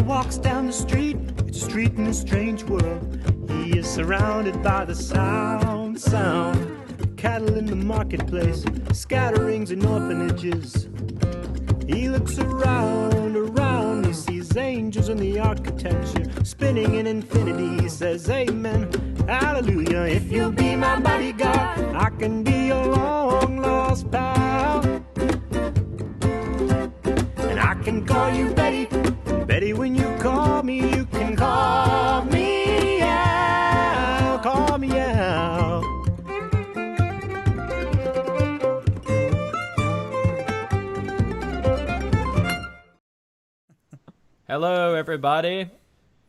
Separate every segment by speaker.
Speaker 1: walks down the street, it's a street in a strange world. He is surrounded by the sound. Cattle in the marketplace, scatterings in orphanages. He looks around, he sees angels in the architecture, spinning in infinity. He says, amen, hallelujah. If you'll be my bodyguard, I can be your long lost pal. And I can call you Betty, Betty, when you call me, you can call me out, call me out.
Speaker 2: Hello, everybody.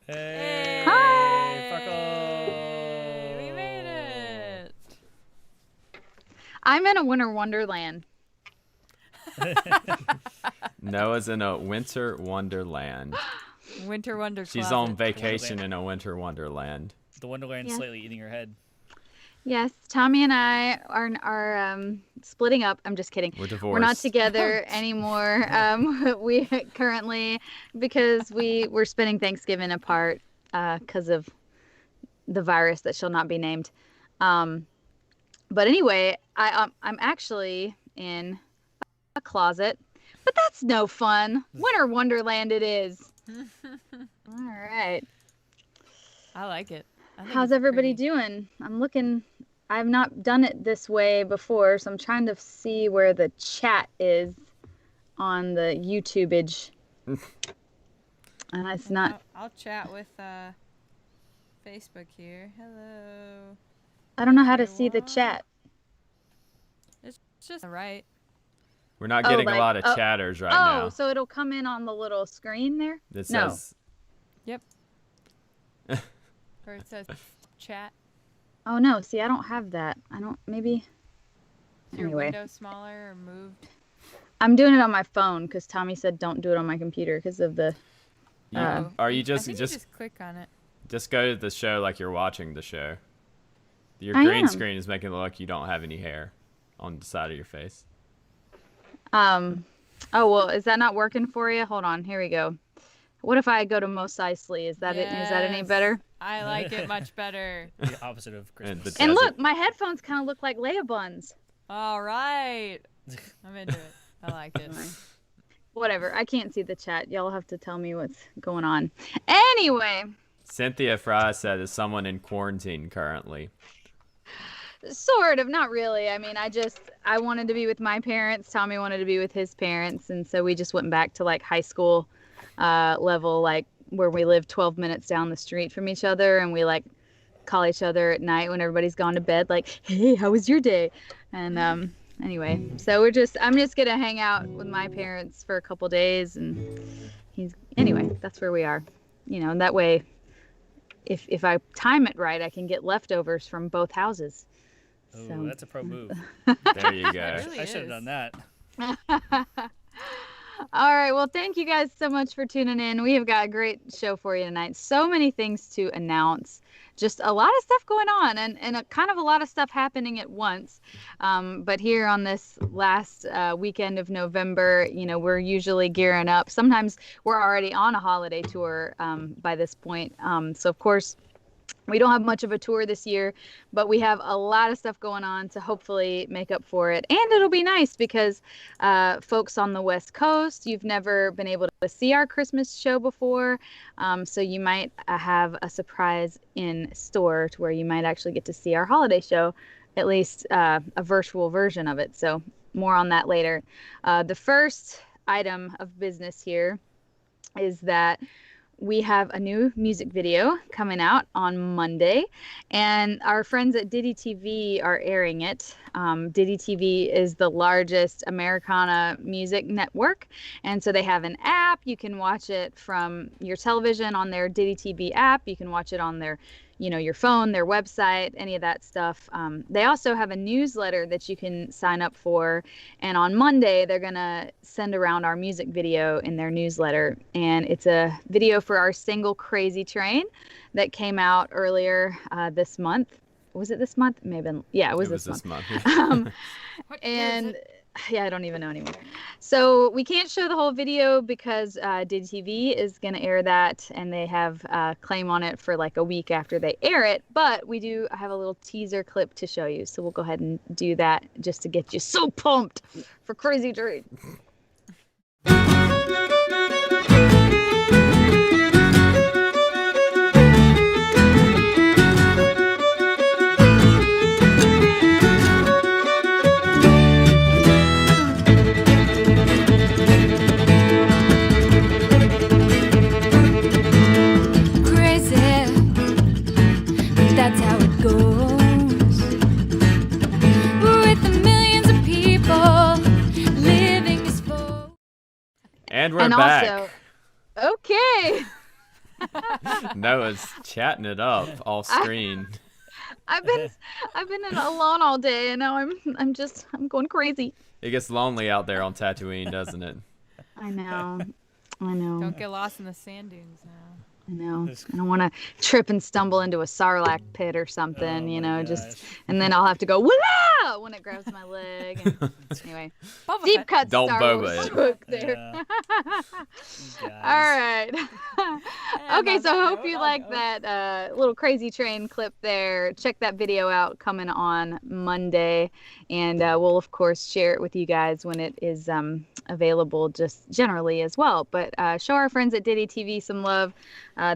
Speaker 3: Hey.
Speaker 4: Hi.
Speaker 3: Freckle. We made it.
Speaker 4: I'm in a winter wonderland.
Speaker 2: Noah's in a winter wonderland.
Speaker 3: Winter wonder
Speaker 2: She's
Speaker 3: closet.
Speaker 2: on vacation in a winter wonderland.
Speaker 5: The Wonderland's slightly eating her head.
Speaker 4: Yes, Tommy and I are splitting up. I'm just kidding.
Speaker 2: We're divorced.
Speaker 4: We're not together anymore. We currently, because we're spending Thanksgiving apart because of the virus that shall not be named. But anyway, I'm actually in a closet, but that's no fun. Winter wonderland it is. All right.
Speaker 3: I like it. I think
Speaker 4: How's
Speaker 3: it's
Speaker 4: everybody
Speaker 3: pretty.
Speaker 4: doing? I'm looking. I've not done it this way before, so I'm trying to see where the chat is on the YouTubeage. And it's not.
Speaker 3: I'll chat with Facebook here. Hello.
Speaker 4: I don't know how to see the
Speaker 3: everyone.
Speaker 4: chat.
Speaker 3: It's just right.
Speaker 2: We're not getting
Speaker 4: like-
Speaker 2: a lot of chatters right now.
Speaker 4: Oh, so it'll come in on the little screen there?
Speaker 2: That
Speaker 4: No.
Speaker 2: says,
Speaker 3: Yep. Or it says chat.
Speaker 4: Oh no, see, I don't have that. I don't. Maybe.
Speaker 3: Is your
Speaker 4: Anyway,
Speaker 3: window smaller or moved?
Speaker 4: I'm doing it on my phone because Tommy said don't do it on my computer because of the.
Speaker 2: are you
Speaker 3: I
Speaker 2: just
Speaker 3: think you just click on it.
Speaker 2: just go to the show like you're watching the show? Your
Speaker 4: I
Speaker 2: green
Speaker 4: am.
Speaker 2: screen is making it look like you don't have any hair on the side of your face.
Speaker 4: Oh well, is that not working for you? Hold on, here we go. What if I go to Mos Eisley? Is that it? Is that any
Speaker 3: Yes.
Speaker 4: better?
Speaker 3: I like it much better.
Speaker 5: The opposite of
Speaker 2: And
Speaker 5: Christmas.
Speaker 2: the
Speaker 4: And
Speaker 2: desert.
Speaker 4: look, my headphones kind of look like Leia buns.
Speaker 3: All right. I'm into it. I like it.
Speaker 4: Whatever. I can't see the chat. Y'all have to tell me what's going on. Anyway,
Speaker 2: Cynthia Fry said, is someone in quarantine currently?
Speaker 4: sort of, not really. I mean, I wanted to be with my parents. Tommy wanted to be with his parents. And so we just went back to like high school level, like where we live 12 minutes down the street from each other. And we like call each other at night when everybody's gone to bed, like, hey, how was your day? And anyway, so I'm just going to hang out with my parents for a couple days. And anyway, that's where we are, and that way, if I time it right, I can get leftovers from both houses.
Speaker 5: Oh,
Speaker 4: So-
Speaker 5: that's a pro move.
Speaker 2: There you go.
Speaker 3: It really
Speaker 5: I should have
Speaker 3: is.
Speaker 5: done that.
Speaker 4: All right. Well, thank you guys so much for tuning in. We have got a great show for you tonight. So many things to announce. Just a lot of stuff going on and a kind of a lot of stuff happening at once. But here on this last weekend of November, we're usually gearing up. Sometimes we're already on a holiday tour by this point. So, of course, we don't have much of a tour this year, but we have a lot of stuff going on to hopefully make up for it. And it'll be nice because folks on the West Coast, you've never been able to see our Christmas show before. So you might have a surprise in store to where you might actually get to see our holiday show, at least a virtual version of it. So more on that later. The first item of business here is that we have a new music video coming out on Monday, and our friends at Diddy TV are airing it. Diddy TV is the largest Americana music network, and so they have an app. You can watch it from your television on their Diddy TV app. You can watch it on their your phone, their website, any of that stuff. They also have a newsletter that you can sign up for. And on Monday, they're going to send around our music video in their newsletter. And it's a video for our single Crazy Train that came out earlier this month. Was it this month? Maybe. Yeah, it was this month.
Speaker 2: month.
Speaker 3: What
Speaker 4: And
Speaker 3: is it?
Speaker 4: Yeah, I don't even know anymore. So we can't show the whole video because DTV is going to air that, and they have claim on it for like a week after they air it. But we do have a little teaser clip to show you, so we'll go ahead and do that just to get you so pumped for Crazy Train.
Speaker 6: That's how it goes. With the millions of people living this full.
Speaker 2: And we're back.
Speaker 4: Also, okay.
Speaker 2: Noah's chatting it up off screen.
Speaker 4: I've been alone all day, and now I'm going crazy.
Speaker 2: It gets lonely out there on Tatooine, doesn't it?
Speaker 4: I know. I know.
Speaker 3: Don't get lost in the sand dunes now.
Speaker 4: I know. I don't want to trip and stumble into a sarlacc pit or something, and then I'll have to go wah when it grabs my leg. And, anyway, deep cut
Speaker 2: Don't
Speaker 4: Star
Speaker 2: boba
Speaker 4: Wars
Speaker 2: it.
Speaker 4: joke there. All right. Okay, so I hope you like that little Crazy Train clip there. Check that video out coming on Monday, and we'll of course share it with you guys when it is available, just generally as well. But show our friends at Diddy TV some love.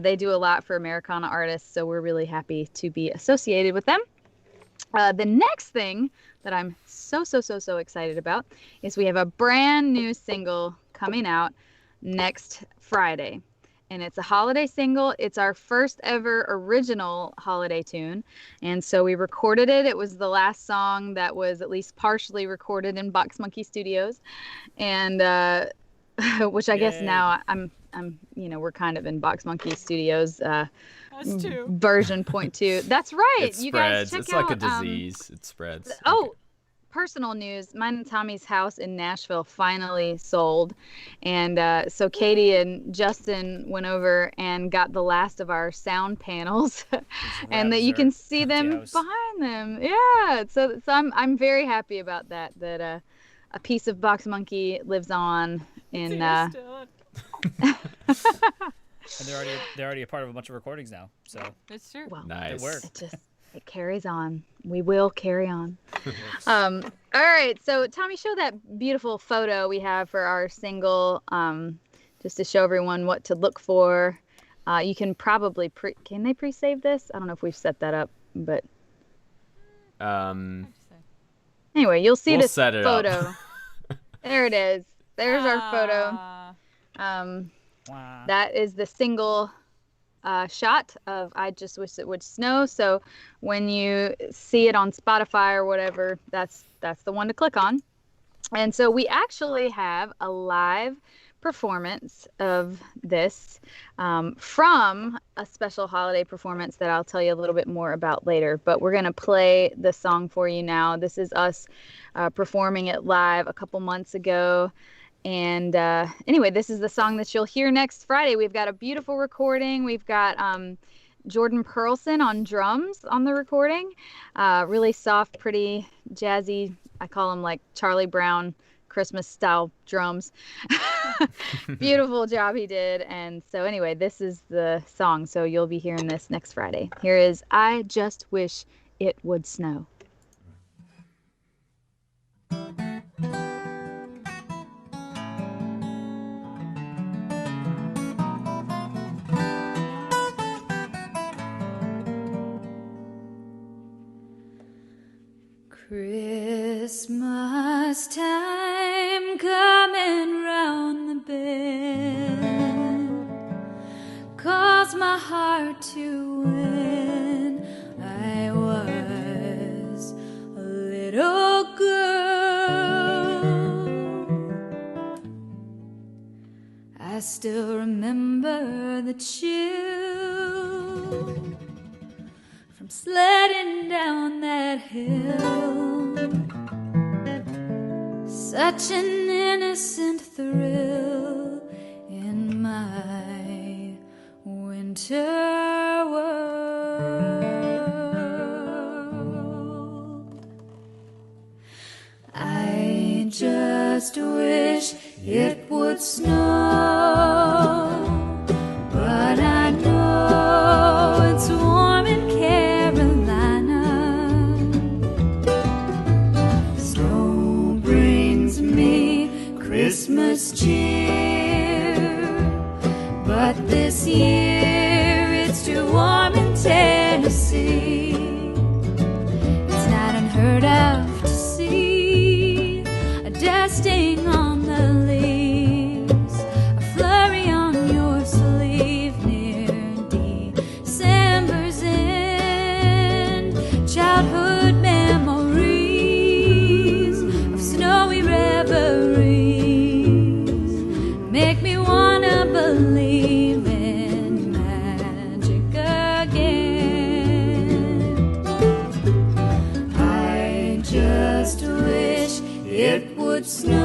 Speaker 4: They do a lot for Americana artists, so we're really happy to be associated with them. The next thing that I'm so excited about is we have a brand new single coming out next Friday. And it's a holiday single. It's our first ever original holiday tune. And so we recorded it. It was the last song that was at least partially recorded in Box Monkey Studios. And which I guess now I'm we're kind of in Box Monkey Studios version 0.2. That's right.
Speaker 2: It
Speaker 4: you
Speaker 2: spreads.
Speaker 4: guys check
Speaker 2: It's
Speaker 4: out,
Speaker 2: like a disease. It spreads.
Speaker 4: Oh, personal news. Mine and Tommy's house in Nashville finally sold. And so Katie and Justin went over and got the last of our sound panels and that you can see them behind them. Yeah. So I'm very happy about that a piece of Box Monkey lives on in
Speaker 5: And they're already a part of a bunch of recordings now. So
Speaker 3: it's true.
Speaker 4: Well,
Speaker 2: nice.
Speaker 5: It worked.
Speaker 4: It carries on. We will carry on. All right. So Tommy, show that beautiful photo we have for our single, just to show everyone what to look for. You can probably can they pre-save this? I don't know if we've set that up, but anyway, you'll see this photo. There it is. There's our photo. That is the single shot of I Just Wish It Would Snow. So when you see it on Spotify or whatever, that's the one to click on. And so we actually have a live performance of this from a special holiday performance that I'll tell you a little bit more about later. But we're going to play the song for you now. This is us performing it live a couple months ago. And anyway, this is the song that you'll hear next Friday. We've got a beautiful recording. We've got Jordan Perlson on drums on the recording. Really soft, pretty, jazzy. I call them like Charlie Brown Christmas style drums. Beautiful job he did. And so anyway, this is the song. So you'll be hearing this next Friday. Here is I Just Wish It Would Snow.
Speaker 6: Christmas time coming round the bend caused my heart to when I was a little girl. I still remember the chill from sledding down that hill. Such an innocent thrill in my winter world. I just just wish it would snow. But I know it's warm in Carolina. Snow brings me Christmas cheer. But this year it's too warm in Tennessee. It's not unheard of to see a dusting on the leaves, a flurry on your sleeve near December's end. Childhood memories of snowy reveries make me wanna believe in magic again. I just wish it would snow,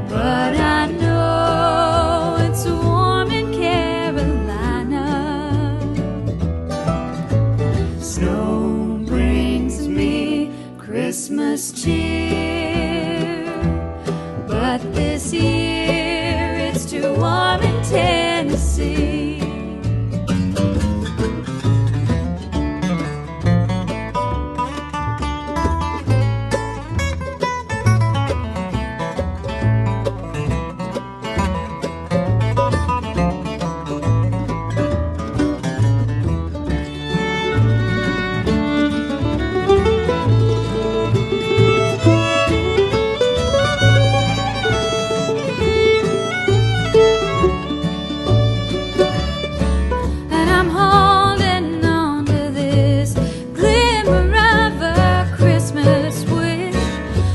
Speaker 6: but I know it's warm in Carolina. Snow brings me Christmas cheer, but this year it's too warm in Tennessee. And I'm holding on to this glimmer of a Christmas wish,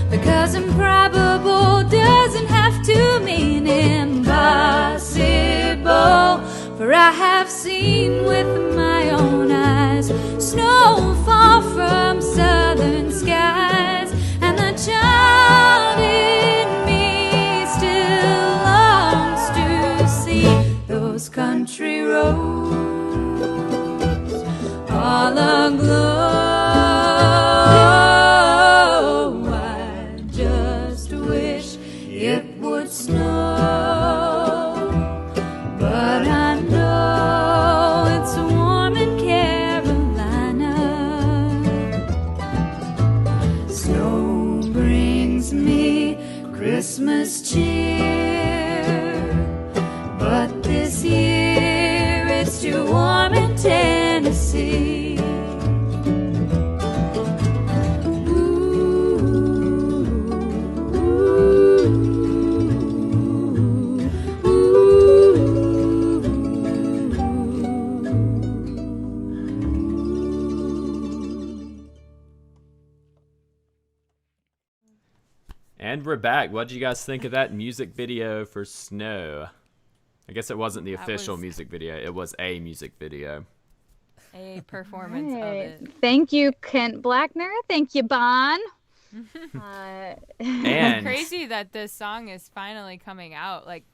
Speaker 6: because improbable doesn't have to mean impossible. For I have seen with my own eyes snow fall from southern skies, and the child in me still longs to see those country roads all aglow. I just wish it would snow, but I know it's warm in Carolina. Snow brings me Christmas cheer, but this year it's too warm in Tennessee.
Speaker 2: And we're back. What did you guys think of that music video for Snow? I guess it wasn't the
Speaker 3: That
Speaker 2: official
Speaker 3: was-
Speaker 2: music video. It was a music video.
Speaker 3: A performance of
Speaker 4: Right.
Speaker 3: it.
Speaker 4: Thank you, Kent Blackner. Thank you, Bon.
Speaker 2: And
Speaker 3: Crazy that this song is finally coming out. Like,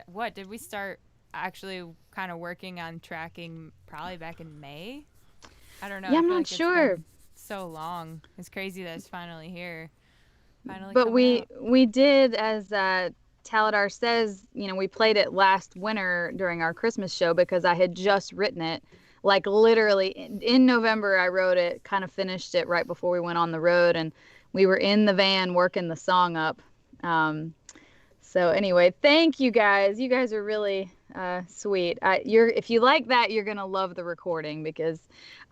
Speaker 3: what did we start actually kind of working on tracking probably back in May? I don't know.
Speaker 4: Yeah,
Speaker 3: I
Speaker 4: I'm
Speaker 3: feel
Speaker 4: not
Speaker 3: like it's
Speaker 4: sure.
Speaker 3: been so long. It's crazy that it's finally here. Finally
Speaker 4: But
Speaker 3: coming out.
Speaker 4: we did, as Taladar says, we played it last winter during our Christmas show because I had just written it. Like literally in November, I wrote it, kind of finished it right before we went on the road, and we were in the van working the song up. So anyway, thank you guys. You guys are really sweet. If you like that, you're gonna love the recording, because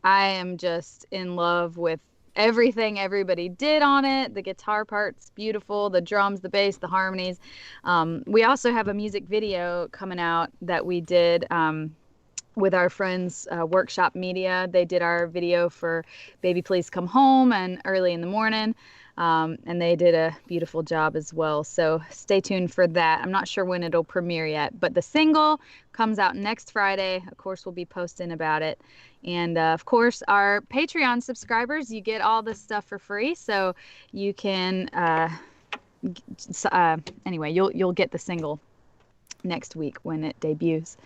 Speaker 4: I am just in love with everything everybody did on it. The guitar part's beautiful, the drums, the bass, the harmonies. We also have a music video coming out that we did with our friends Workshop Media. They did our video for Baby Please Come Home and Early in the Morning. And they did a beautiful job as well. So stay tuned for that. I'm not sure when it'll premiere yet, but the single comes out next Friday. Of course, we'll be posting about it. And of course, our Patreon subscribers, you get all this stuff for free. So you can, anyway, you'll get the single next week when it debuts.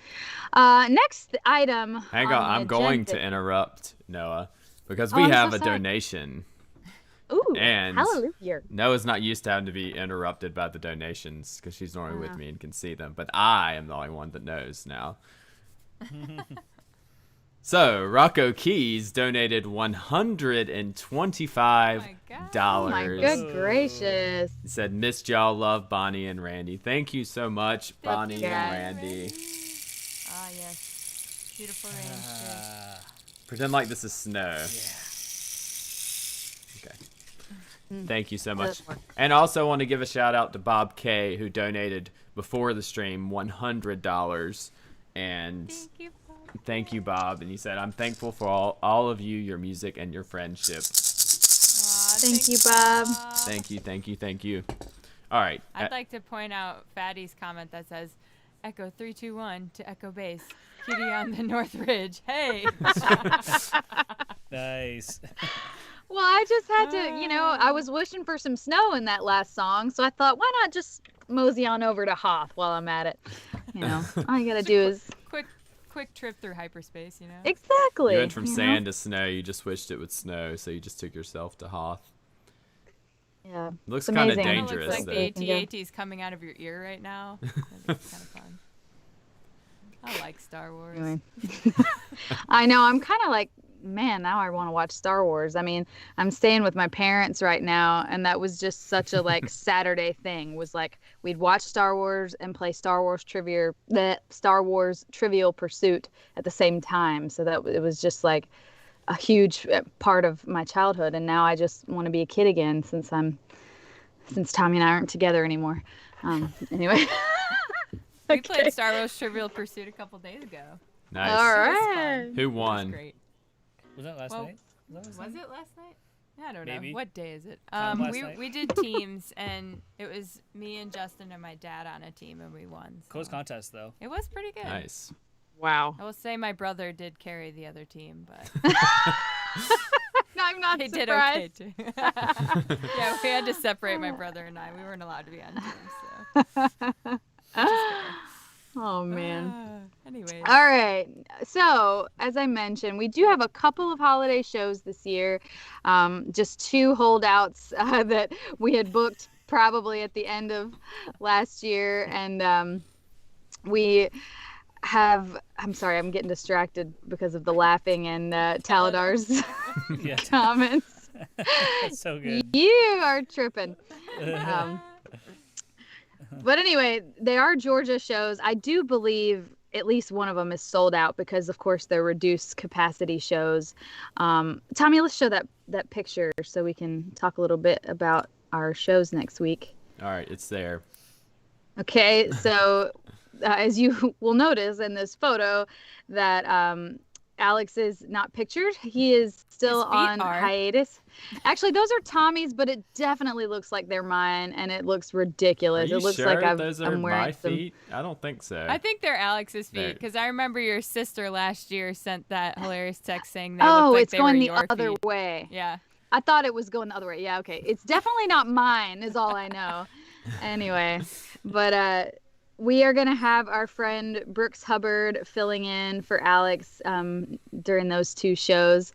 Speaker 4: Next item.
Speaker 2: Hang on, I'm going to interrupt, Noah, because we
Speaker 4: I'm
Speaker 2: have
Speaker 4: so
Speaker 2: a
Speaker 4: sorry.
Speaker 2: donation.
Speaker 4: Ooh,
Speaker 2: And
Speaker 4: hallelujah.
Speaker 2: Noah's not used to having to be interrupted by the donations because she's normally with me and can see them. But I am the only one that knows now. So, Rocco Keys donated $125.
Speaker 4: Oh my good gracious.
Speaker 2: He said, missed y'all, love Bonnie and Randy. Thank you so much, Bonnie and Randy.
Speaker 3: Ah, yes. Beautiful rain.
Speaker 2: Pretend like this is snow. Okay. Thank you so much. And also want to give a shout out to Bob K, who donated before the stream $100. And thank you, Bob. And he said, I'm thankful for all of you, your music, and your friendship.
Speaker 4: Thank you, Bob.
Speaker 2: Thank you. All right.
Speaker 3: I'd like to point out Fatty's comment that says, Echo 321 to Echo Base. Kitty on the North Ridge. Hey.
Speaker 5: Nice.
Speaker 4: Well, I just had to, I was wishing for some snow in that last song, so I thought, why not just mosey on over to Hoth while I'm at it? All you gotta do is
Speaker 3: quick trip through hyperspace,
Speaker 4: Exactly.
Speaker 2: You went from sand to snow. You just wished it would snow, so you just took yourself to Hoth.
Speaker 4: Yeah.
Speaker 2: Looks kind of
Speaker 4: amazing.
Speaker 2: dangerous,
Speaker 3: It looks
Speaker 2: though.
Speaker 3: like the AT-AT's coming out of your ear right now. That's kind of fun. I like Star Wars.
Speaker 4: Anyway. I know. I'm kind of like, man, now I want to watch Star Wars. I mean, I'm staying with my parents right now, and that was just such a Saturday thing. Was like we'd watch Star Wars and play Star Wars Trivial Pursuit at the same time. So that it was just like a huge part of my childhood. And now I just want to be a kid again since Tommy and I aren't together anymore. Anyway.
Speaker 3: We played Star Wars Trivial Pursuit a couple days ago.
Speaker 2: Nice.
Speaker 4: All right.
Speaker 2: Who
Speaker 3: It was
Speaker 2: won?
Speaker 3: great.
Speaker 5: Was that last night?
Speaker 3: Was it last night? I don't
Speaker 5: Maybe.
Speaker 3: know. What day is it?
Speaker 5: Last night.
Speaker 3: We did teams, and it was me and Justin and my dad on a team, and we won. So.
Speaker 5: Close contest, though.
Speaker 3: It was pretty good.
Speaker 2: Nice.
Speaker 4: Wow.
Speaker 3: I will say my brother did carry the other team, but
Speaker 4: I'm not
Speaker 3: he
Speaker 4: surprised.
Speaker 3: did okay too. Yeah, we had to separate my brother and I. We weren't allowed to be on teams. So.
Speaker 4: Oh man.
Speaker 3: Anyways.
Speaker 4: All right. So, as I mentioned, we do have a couple of holiday shows this year. Just two holdouts that we had booked probably at the end of last year. And we have, I'm sorry, I'm getting distracted because of the laughing and Taladar's
Speaker 5: Yeah.
Speaker 4: comments.
Speaker 5: That's so good.
Speaker 4: You are tripping. But anyway, they are Georgia shows. I do believe at least one of them is sold out because, of course, they're reduced capacity shows. Tommy, let's show that picture so we can talk a little bit about our shows next week.
Speaker 2: All right, it's there.
Speaker 4: Okay, so as you will notice in this photo that Alex is not pictured. He is still on hiatus. Actually, those are Tommy's, but it definitely looks like they're mine, and it looks ridiculous.
Speaker 2: Are you
Speaker 4: it looks
Speaker 2: sure
Speaker 4: like
Speaker 2: those are
Speaker 4: I'm wearing
Speaker 2: my
Speaker 4: some...
Speaker 2: feet? I don't think so.
Speaker 3: I think they're Alex's
Speaker 2: There.
Speaker 3: feet because I remember your sister last year sent that hilarious text saying they
Speaker 4: Oh,
Speaker 3: looked like
Speaker 4: it's
Speaker 3: they
Speaker 4: going
Speaker 3: were
Speaker 4: the
Speaker 3: your
Speaker 4: other
Speaker 3: feet.
Speaker 4: way.
Speaker 3: Yeah.
Speaker 4: I thought it was going the other way. Yeah, okay. It's definitely not mine, is all I know. Anyway, but we are going to have our friend Brooks Hubbard filling in for Alex during those two shows.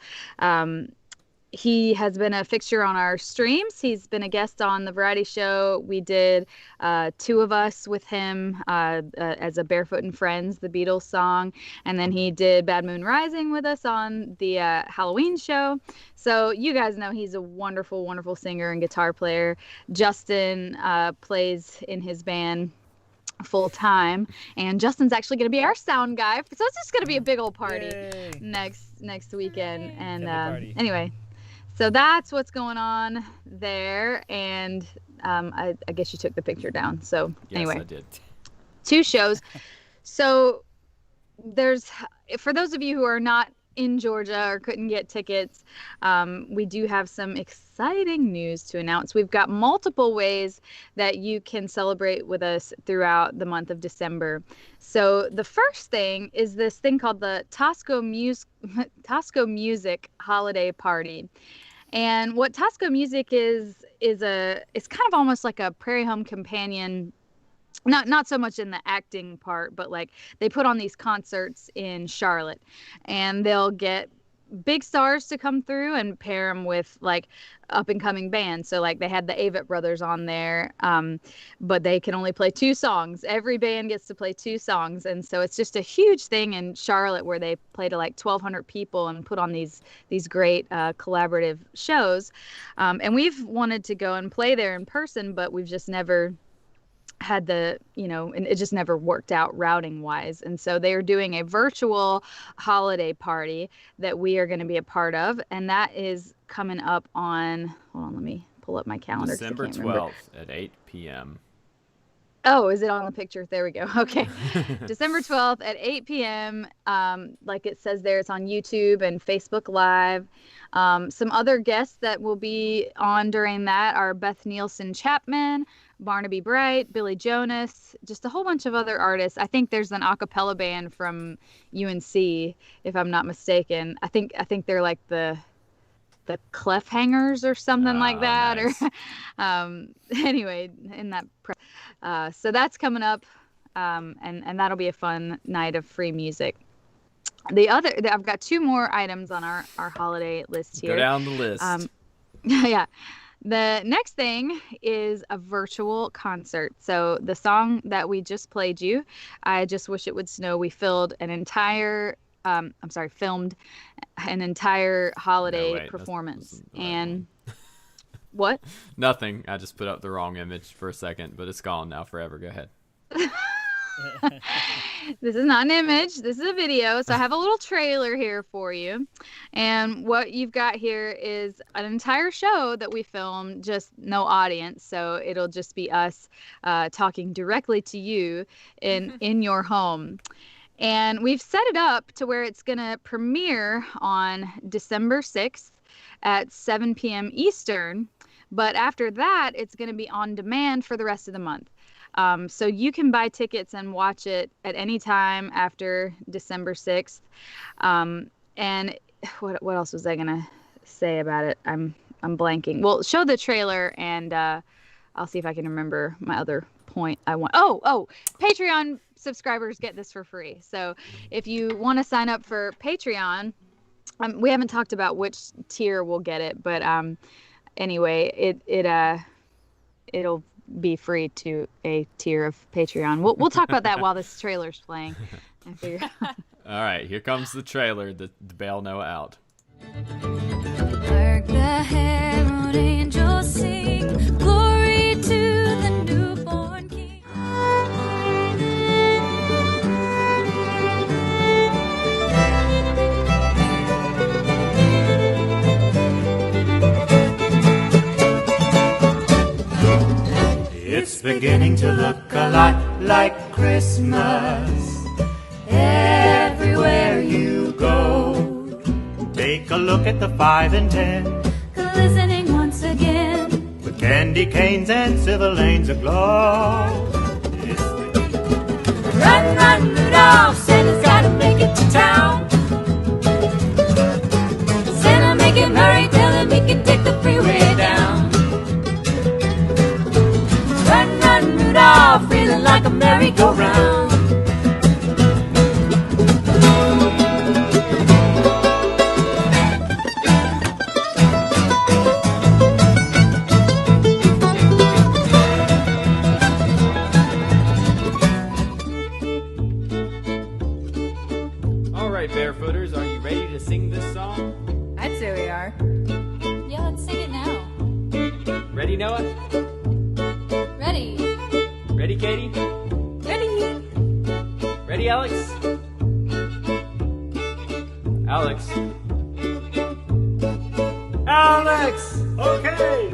Speaker 4: He has been a fixture on our streams. He's been a guest on the variety show. We did Two of Us with him as a Barefoot and Friends, the Beatles song. And then he did Bad Moon Rising with us on the Halloween show. So you guys know he's a wonderful, wonderful singer and guitar player. Justin plays in his band full time, and Justin's actually going to be our sound guy. So it's just going to be a big old party next weekend.
Speaker 3: Yay.
Speaker 4: And
Speaker 5: party.
Speaker 4: anyway, so that's what's going on there. And I guess you took the picture down. So
Speaker 2: Yes,
Speaker 4: anyway,
Speaker 2: I did.
Speaker 4: two shows. So there's, for those of you who are not in Georgia or couldn't get tickets, we do have some exciting news to announce. We've got multiple ways that you can celebrate with us throughout the month of December. So the first thing is this thing called the Tosco Music Holiday Party. And what Tosco Music is it's kind of almost like a Prairie Home Companion. Not so much in the acting part, but like they put on these concerts in Charlotte, and they'll get big stars to come through and pair them with like up and coming bands. So like they had the Avett Brothers on there, but they can only play 2 songs. Every band gets to play 2 songs, and so it's just a huge thing in Charlotte where they play to like 1,200 people and put on these great collaborative shows. And we've wanted to go and play there in person, but we've just never had and it just never worked out routing wise. And so they are doing a virtual holiday party that we are going to be a part of. And that is coming up on, hold on, let me pull up my calendar.
Speaker 2: December 12th at 8 p.m.
Speaker 4: Oh, is it on the picture? There we go. Okay. December 12th at 8 p.m. Like it says there, it's on YouTube and Facebook Live. Some other guests that will be on during that are Beth Nielsen Chapman, Barnaby Bright, Billy Jonas, just a whole bunch of other artists. I think there's an a cappella band from UNC, if I'm not mistaken. I think they're like the Cliffhangers or something like that.
Speaker 2: Nice.
Speaker 4: Or anyway, in that so that's coming up, and that'll be a fun night of free music. I've got 2 more items on our holiday list here.
Speaker 2: Go down the list.
Speaker 4: Yeah. The next thing is a virtual concert. So the song that we just played you, I Just Wish It Would Snow, we filmed an entire holiday performance. And what?
Speaker 2: Nothing. I just put up the wrong image for a second, but it's gone now forever. Go ahead.
Speaker 4: This is not an image. This is a video. So I have a little trailer here for you. And what you've got here is an entire show that we filmed, just no audience. So it'll just be us talking directly to you in your home. And we've set it up to where it's going to premiere on December 6th at 7 p.m. Eastern. But after that, it's going to be on demand for the rest of the month. So you can buy tickets and watch it at any time after December 6th. And what else was I going to say about it? I'm blanking. Well, show the trailer and I'll see if I can remember my other point I want. Oh, Patreon subscribers get this for free. So if you want to sign up for Patreon, we haven't talked about which tier will get it, but anyway, it'll be free to a tier of Patreon. We'll talk about that while this trailer's playing. I figure.
Speaker 2: All right, here comes the trailer. The bail Noah out.
Speaker 6: Hark the herald angels sing, glory to the newborn King.
Speaker 1: It's beginning to look a lot like Christmas everywhere you go. Take a look at the 5 and 10,
Speaker 6: Glistening once again,
Speaker 1: with candy canes and silver lanes aglow.
Speaker 6: run, run, Rudolph, Santa's gotta make it to town. Santa, make him hurry, tell him he can take the freeway down. Run, run, Rudolph, feeling like a merry-go-round.
Speaker 2: All right, Barefooters, are you ready to sing this song?
Speaker 3: I'd say we are.
Speaker 6: Yeah, let's sing it now.
Speaker 2: Ready, Noah?
Speaker 6: Ready?
Speaker 2: Ready, Katie?
Speaker 6: Ready?
Speaker 2: Ready, Alex? Alex? Alex!
Speaker 1: Okay.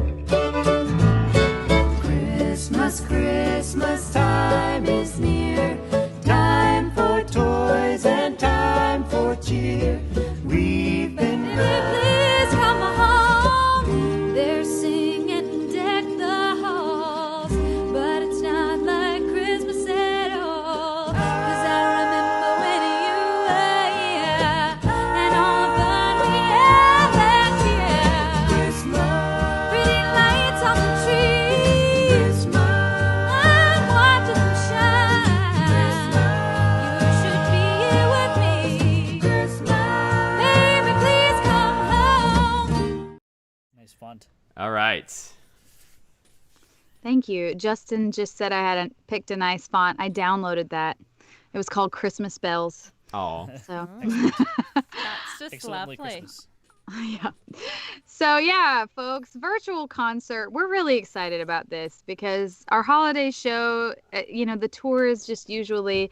Speaker 6: Christmas, Christmas time is near. Time for toys and time for cheer.
Speaker 1: We've been
Speaker 6: Please come home. They're singing, deck the halls, but it's not like Christmas at all. 'Cause I remember when you were here and all the fun we had last year.
Speaker 1: Christmas.
Speaker 6: Pretty lights on the tree. I'm watching them shine.
Speaker 2: All right.
Speaker 4: Thank you. Justin just said I hadn't picked a nice font. I downloaded that. It was called Christmas Bells.
Speaker 2: Oh.
Speaker 4: So
Speaker 3: That's just
Speaker 5: Excellently
Speaker 3: lovely.
Speaker 5: Christmas.
Speaker 4: yeah. So yeah, folks, virtual concert. We're really excited about this because our holiday show, the tour is just usually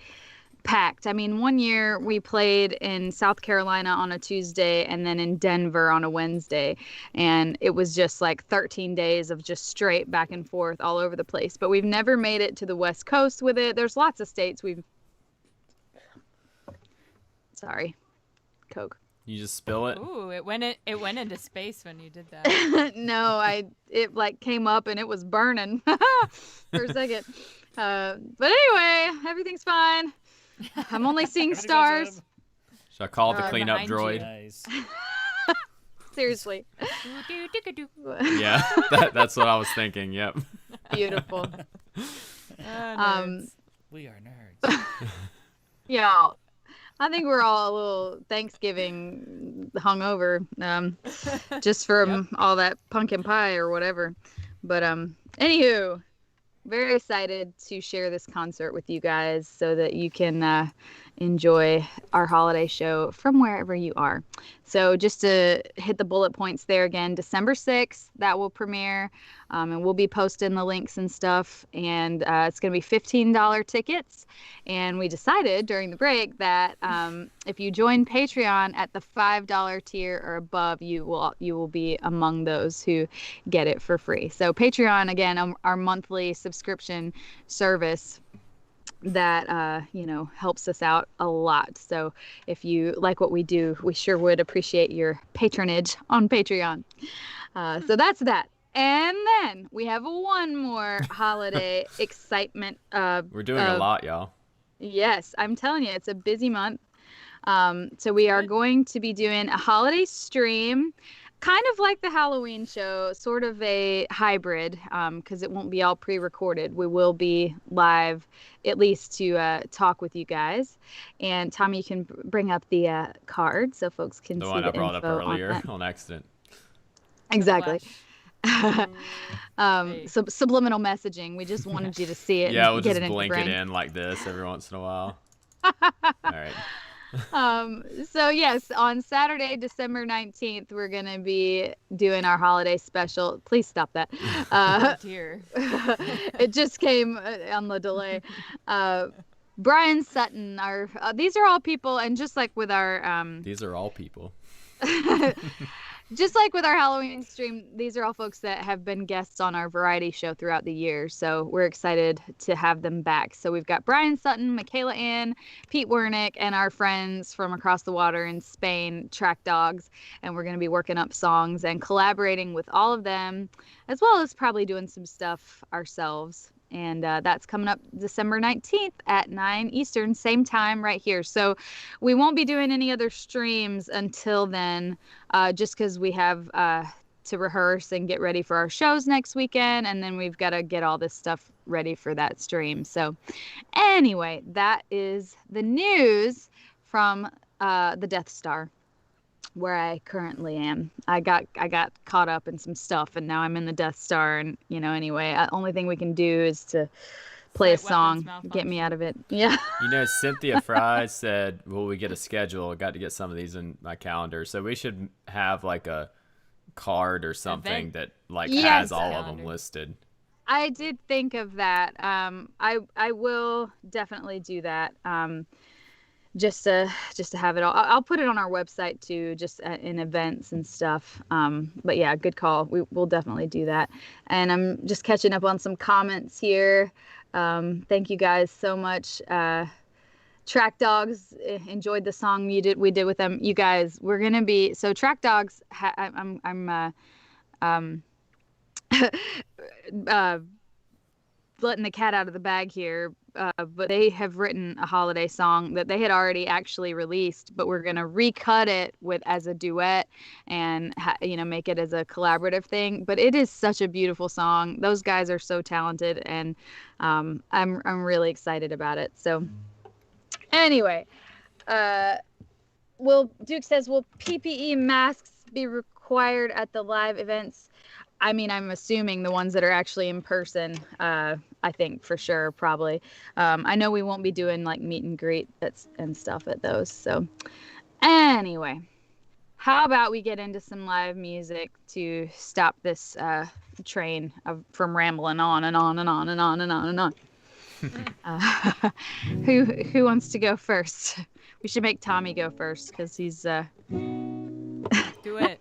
Speaker 4: packed. I mean, one year we played in South Carolina on a Tuesday and then in Denver on a Wednesday. And it was just like 13 days of just straight back and forth all over the place. But we've never made it to the West Coast with it. There's lots of states Sorry. Coke.
Speaker 2: You just spill it?
Speaker 3: Ooh, it went into space when you did that.
Speaker 4: No, it like came up and it was burning for a second. But anyway, everything's fine. I'm only seeing
Speaker 5: Everything's
Speaker 4: stars.
Speaker 5: awesome.
Speaker 2: Should I call the cleanup
Speaker 3: behind you.
Speaker 2: droid?
Speaker 5: Nice.
Speaker 4: Seriously.
Speaker 2: Yeah, that's what I was thinking. Yep.
Speaker 4: Beautiful.
Speaker 3: Nerds.
Speaker 5: We are nerds.
Speaker 4: Yeah. I think we're all a little Thanksgiving hungover, just from all that pumpkin pie or whatever. But anywho, very excited to share this concert with you guys so that you can enjoy our holiday show from wherever you are. So just to hit the bullet points there again, December 6th, that will premiere, and we'll be posting the links and stuff, and it's going to be $15 tickets. And we decided during the break that if you join Patreon at the $5 tier or above, you will be among those who get it for free. So Patreon, again, our monthly subscription service that helps us out a lot. So if you like what we do, we sure would appreciate your patronage on Patreon. So that's that. And then we have one more holiday excitement.
Speaker 2: We're doing a lot, y'all.
Speaker 4: Yes, I'm telling you, it's a busy month. So we are going to be doing a holiday stream, kind of like the Halloween show, sort of a hybrid, because it won't be all pre-recorded. We will be live, at least to talk with you guys. And Tommy, you can bring up the card so folks can
Speaker 2: The
Speaker 4: see
Speaker 2: one
Speaker 4: the
Speaker 2: I brought up
Speaker 4: info
Speaker 2: earlier
Speaker 4: on
Speaker 2: on accident.
Speaker 4: exactly.
Speaker 3: Right.
Speaker 4: Subliminal messaging. We just wanted you to see it.
Speaker 2: Yeah,
Speaker 4: and
Speaker 2: we'll
Speaker 4: get
Speaker 2: just
Speaker 4: it in your
Speaker 2: blink it
Speaker 4: brain.
Speaker 2: in like this every once in a while. All right.
Speaker 4: So yes, on Saturday, December 19th, we're going to be doing our holiday special. Please stop that.
Speaker 3: Oh dear.
Speaker 4: It just came on the delay. Brian Sutton, these are all people, and just like with our
Speaker 2: These are all people.
Speaker 4: just like with our Halloween stream, these are all folks that have been guests on our variety show throughout the year. So we're excited to have them back. So we've got Brian Sutton, Michaela Ann, Pete Wernick, and our friends from across the water in Spain, Track Dogs. And we're going to be working up songs and collaborating with all of them, as well as probably doing some stuff ourselves. And that's coming up December 19th at 9 Eastern, same time right here. So we won't be doing any other streams until then, just because we have to rehearse and get ready for our shows next weekend. And then we've got to get all this stuff ready for that stream. So anyway, that is the news from the Death Star, where I currently am. I got caught up in some stuff, and now I'm in the Death Star. And anyway, only thing we can do is to play a
Speaker 3: Slight weapons
Speaker 4: song, get me out of it. Yeah.
Speaker 2: Cynthia Fry said, "Will we get a schedule? I got to get some of these in my calendar, so we should have like a card or something
Speaker 3: Event.
Speaker 2: that
Speaker 4: Yes.
Speaker 2: has all of them
Speaker 3: Calendar.
Speaker 2: listed."
Speaker 4: I did think of that. I will definitely do that. Just to have it all. I'll put it on our website too, just in events and stuff. But yeah, good call. We'll definitely do that. And I'm just catching up on some comments here. Thank you guys so much. Track Dogs enjoyed the song we did with them. You guys, we're gonna be so Track Dogs. I'm letting the cat out of the bag here. But they have written a holiday song that they had already actually released, but we're gonna recut it as a duet and make it as a collaborative thing. But it is such a beautiful song. Those guys are so talented, and I'm really excited about it. So anyway, Duke says, will PPE masks be required at the live events? I mean, I'm assuming the ones that are actually in person, I think for sure, probably. I know we won't be doing like meet and greet and stuff at those. So anyway, how about we get into some live music to stop this train from rambling on and on and on and on and on and on. Who wants to go first? We should make Tommy go first because he's
Speaker 3: Do it.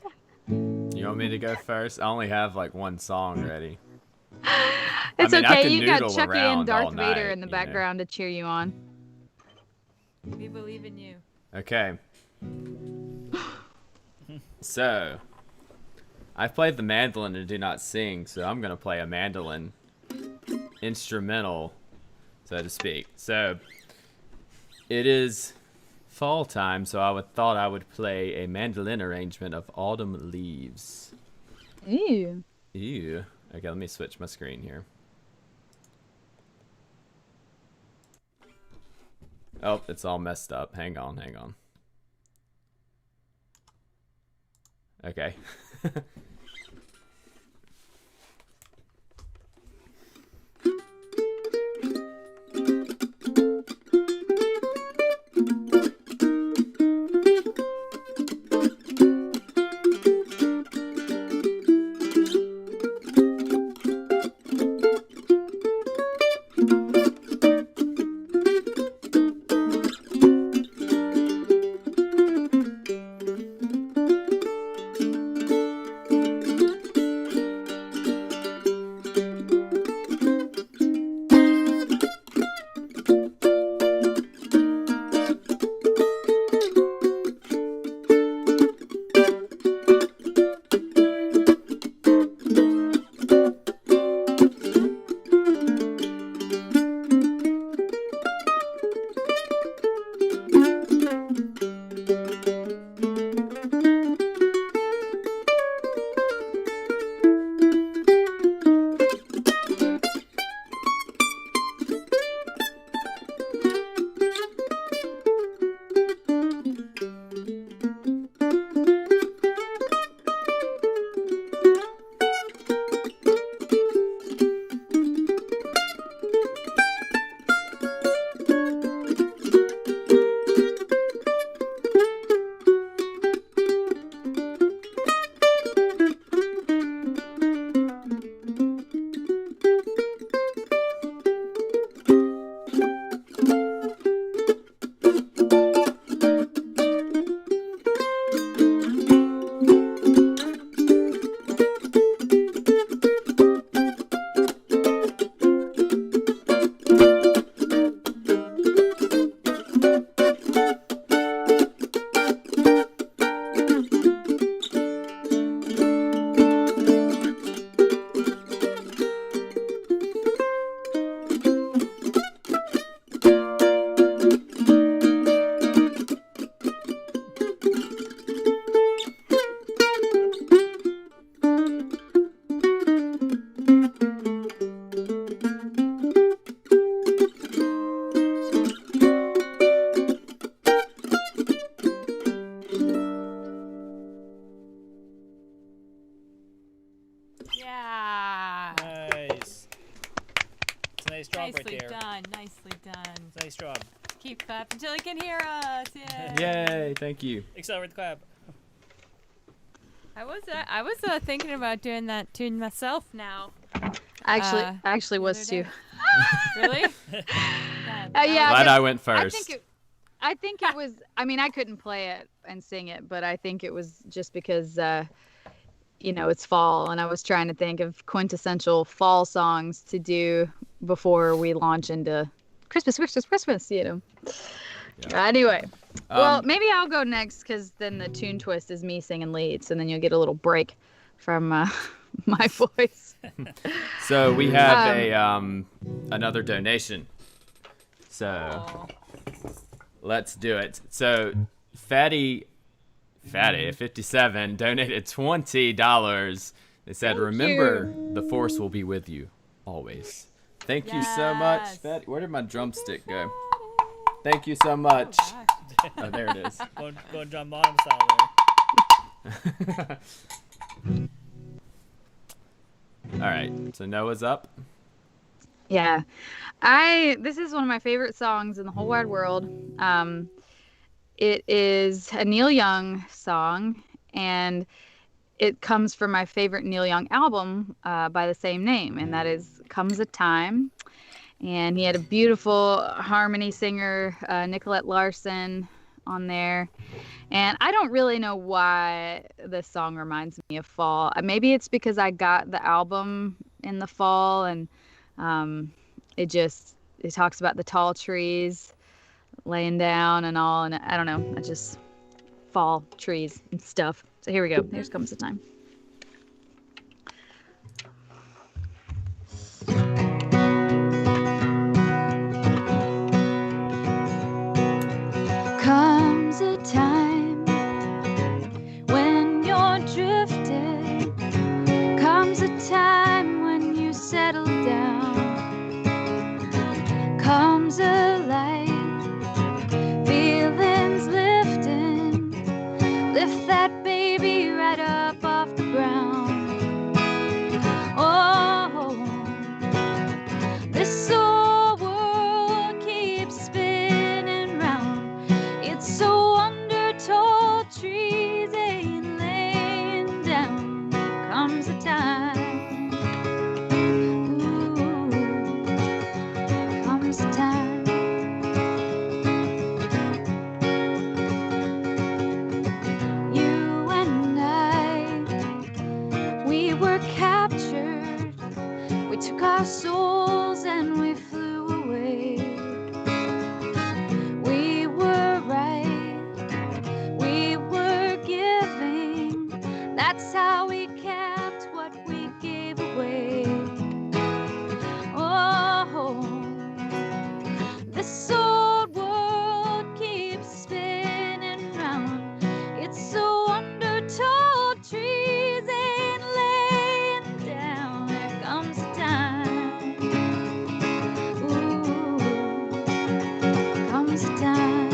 Speaker 2: You want me to go first? I only have like one song ready.
Speaker 4: It's
Speaker 2: I mean, I
Speaker 4: okay.
Speaker 2: can
Speaker 4: You've got
Speaker 2: noodle
Speaker 4: Chucky
Speaker 2: around
Speaker 4: and Darth
Speaker 2: all
Speaker 4: Vader
Speaker 2: night,
Speaker 4: in the
Speaker 2: you know.
Speaker 4: background to cheer you on.
Speaker 3: We believe in you.
Speaker 2: Okay. So, I've played the mandolin and do not sing, so I'm gonna play a mandolin instrumental, so to speak. So, it is fall time, so thought I would play a mandolin arrangement of Autumn Leaves.
Speaker 4: Ew.
Speaker 2: Ew. Okay, let me switch my screen here. Oh, it's all messed up. Hang on. Okay.
Speaker 3: Yeah.
Speaker 5: Nice. It's a nice job right
Speaker 3: Nicely
Speaker 5: there.
Speaker 3: done. Nicely done.
Speaker 5: It's a nice job.
Speaker 3: Keep clap until he can hear us. Yay.
Speaker 2: Yay, thank you.
Speaker 5: Accelerate the clap.
Speaker 3: I was thinking about doing that tune myself now.
Speaker 4: I actually
Speaker 3: the
Speaker 4: was
Speaker 3: other
Speaker 4: too.
Speaker 3: day. Really?
Speaker 4: Yeah.
Speaker 2: Glad
Speaker 4: but
Speaker 2: I went first.
Speaker 4: I think it was. I mean, I couldn't play it and sing it, but I think it was just because, it's fall, and I was trying to think of quintessential fall songs to do before we launch into Christmas.
Speaker 2: Yeah.
Speaker 4: Anyway, well, maybe I'll go next because then the tune twist is me singing leads, and then you'll get a little break from my voice.
Speaker 2: So we have another donation. So
Speaker 3: Aw.
Speaker 2: let's do it. So Fatty 57 donated $20. They said, "Remember, the force will be with you always." Thank you so much,
Speaker 3: Yes.
Speaker 2: Fatty. Where did my drumstick go? Thank you so much. Oh, there it is.
Speaker 5: Going John Bonham style there.
Speaker 2: All right, so Noah's up.
Speaker 4: Yeah. This is one of my favorite songs in the whole wide world. It is a Neil Young song, and it comes from my favorite Neil Young album by the same name, and that is Comes a Time. And he had a beautiful harmony singer, Nicolette Larson, on there. And I don't really know why this song reminds me of fall. Maybe it's because I got the album in the fall, and it talks about the tall trees laying down and all, and I don't know, I just fall trees and stuff. So here we go. Here's Comes the Time. Comes a time when you're drifting. Comes a time when you settle down. Comes a light, feelings lifting. Lift that baby right up off the ground. Oh, this whole world keeps spinning round. It's so under tall trees ain't laying down. Comes a time. Ooh, comes a time. You and I, we were captured. We took our souls and we flew away. We were right, we were giving. That's how we kept what we gave away. Oh, this old world keeps spinning round. It's so under tall trees ain't laying down. There comes a time. Ooh, comes a time.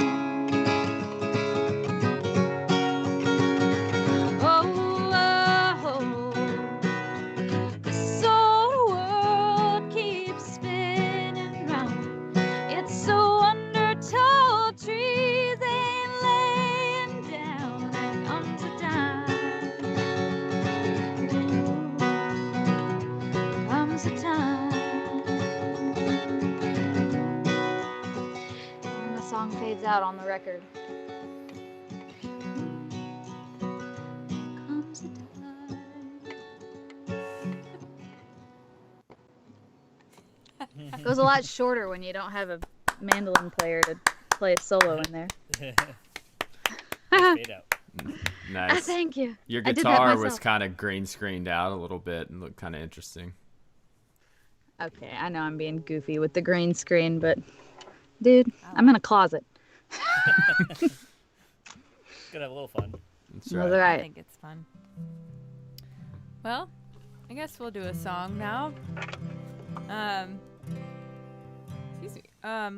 Speaker 4: Oh, this old world keeps spinning round. It's so under tall trees ain't laying down. There comes a time. Ooh, comes a time. And the song fades out on the record. Comes a time. Goes a lot shorter when you don't have a mandolin player to play a solo in there.
Speaker 5: Fade out.
Speaker 2: Nice.
Speaker 4: Thank you.
Speaker 2: Your
Speaker 4: I did that
Speaker 2: guitar was
Speaker 4: myself.
Speaker 2: kind of green screened out a little bit and looked kind of interesting.
Speaker 4: Okay, I know I'm being goofy with the green screen, but dude, I'm in a closet.
Speaker 5: Gotta have a little fun.
Speaker 2: That's
Speaker 4: That's
Speaker 2: right.
Speaker 3: I
Speaker 4: right.
Speaker 3: think it's fun. Well, I guess we'll do a song now. Excuse me.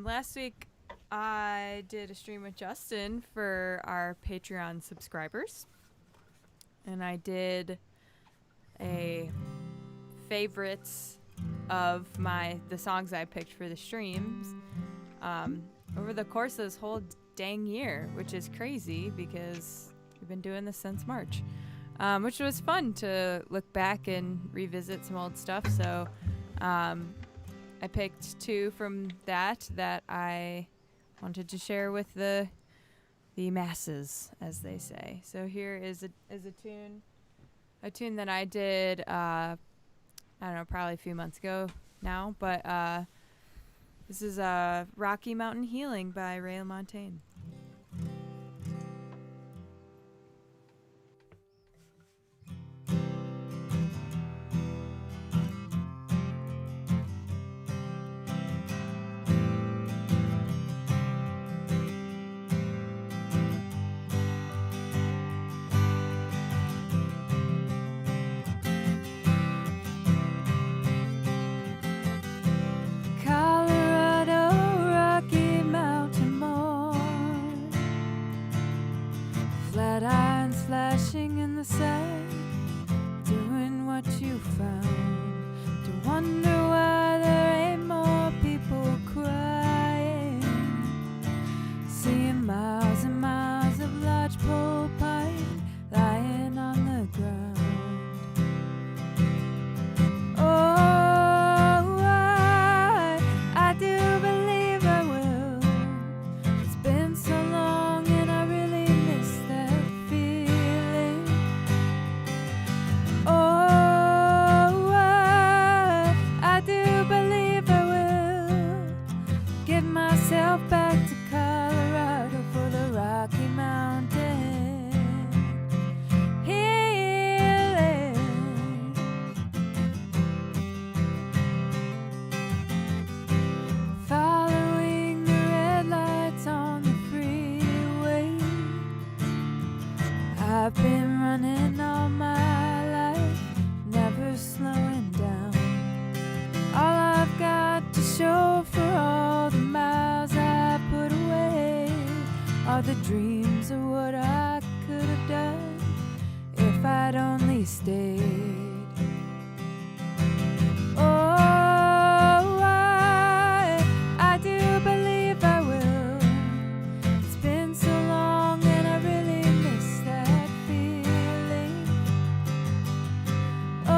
Speaker 3: Last week I did a stream with Justin for our Patreon subscribers, and I did a favorites of the songs I picked for the streams over the course of this whole dang year, which is crazy because we've been doing this since March, which was fun to look back and revisit some old stuff. So I picked two from that I wanted to share with the masses, as they say. So here is a tune that I did I don't know, probably a few months ago now, but this is Rocky Mountain Healing by Ray LaMontagne. Flashing in the sun, doing what you found. Wonder why there ain't more people crying. Seeing miles and miles of lodgepole pine lying on the ground. Oh, I do believe I will. It's been so long and I really miss that feeling. Oh, I do believe I will get myself back to Colorado for the Rocky Mountain healing. Following the red lights on the freeway, I've been running all my life, never slowing down. All I've got to show for all the miles I put away are the dreams of what I could have done if I'd only stayed. Oh, I do believe I will. It's been so long and I really miss that feeling. Oh,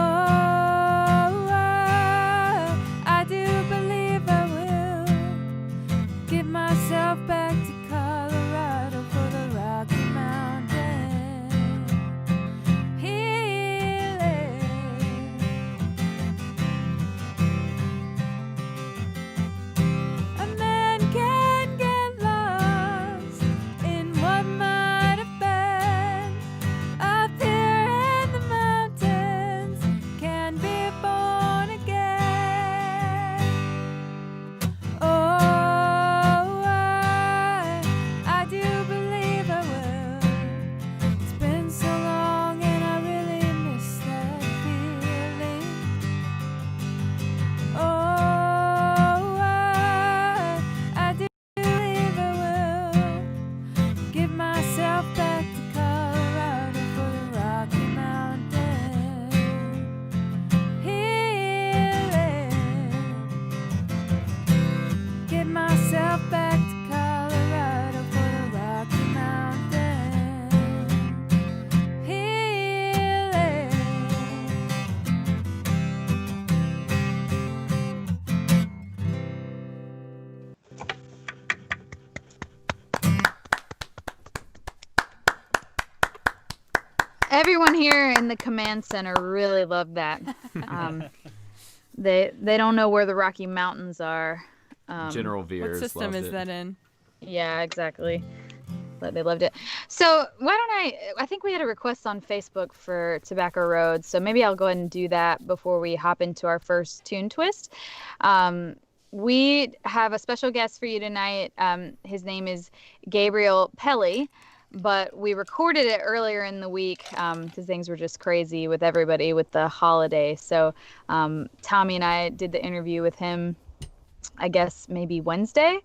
Speaker 3: I do believe I will get myself back to Colorado for the Rocky Mountain healing. A man can get lost in what might have been. Up there in the mountains, can be born again. Oh, I do believe I will. It's been so long and I really miss that feeling. Oh, I do believe I will give myself back to Colorado for the Rocky Mountain healing. Get myself back to Colorado for the Rocky Mountain healing.
Speaker 4: Everyone here in the command center really loved that. They don't know where the Rocky Mountains are.
Speaker 2: General
Speaker 3: What
Speaker 2: Veers
Speaker 3: system
Speaker 2: loved
Speaker 3: is
Speaker 2: it.
Speaker 3: that in?
Speaker 4: Yeah, exactly. But they loved it. So why don't I think we had a request on Facebook for Tobacco Road, so maybe I'll go ahead and do that before we hop into our first tune twist. We have a special guest for you tonight. His name is Gabriele Pelli, but we recorded it earlier in the week because things were just crazy with everybody with the holiday. So Tommy and I did the interview with him, I guess maybe Wednesday.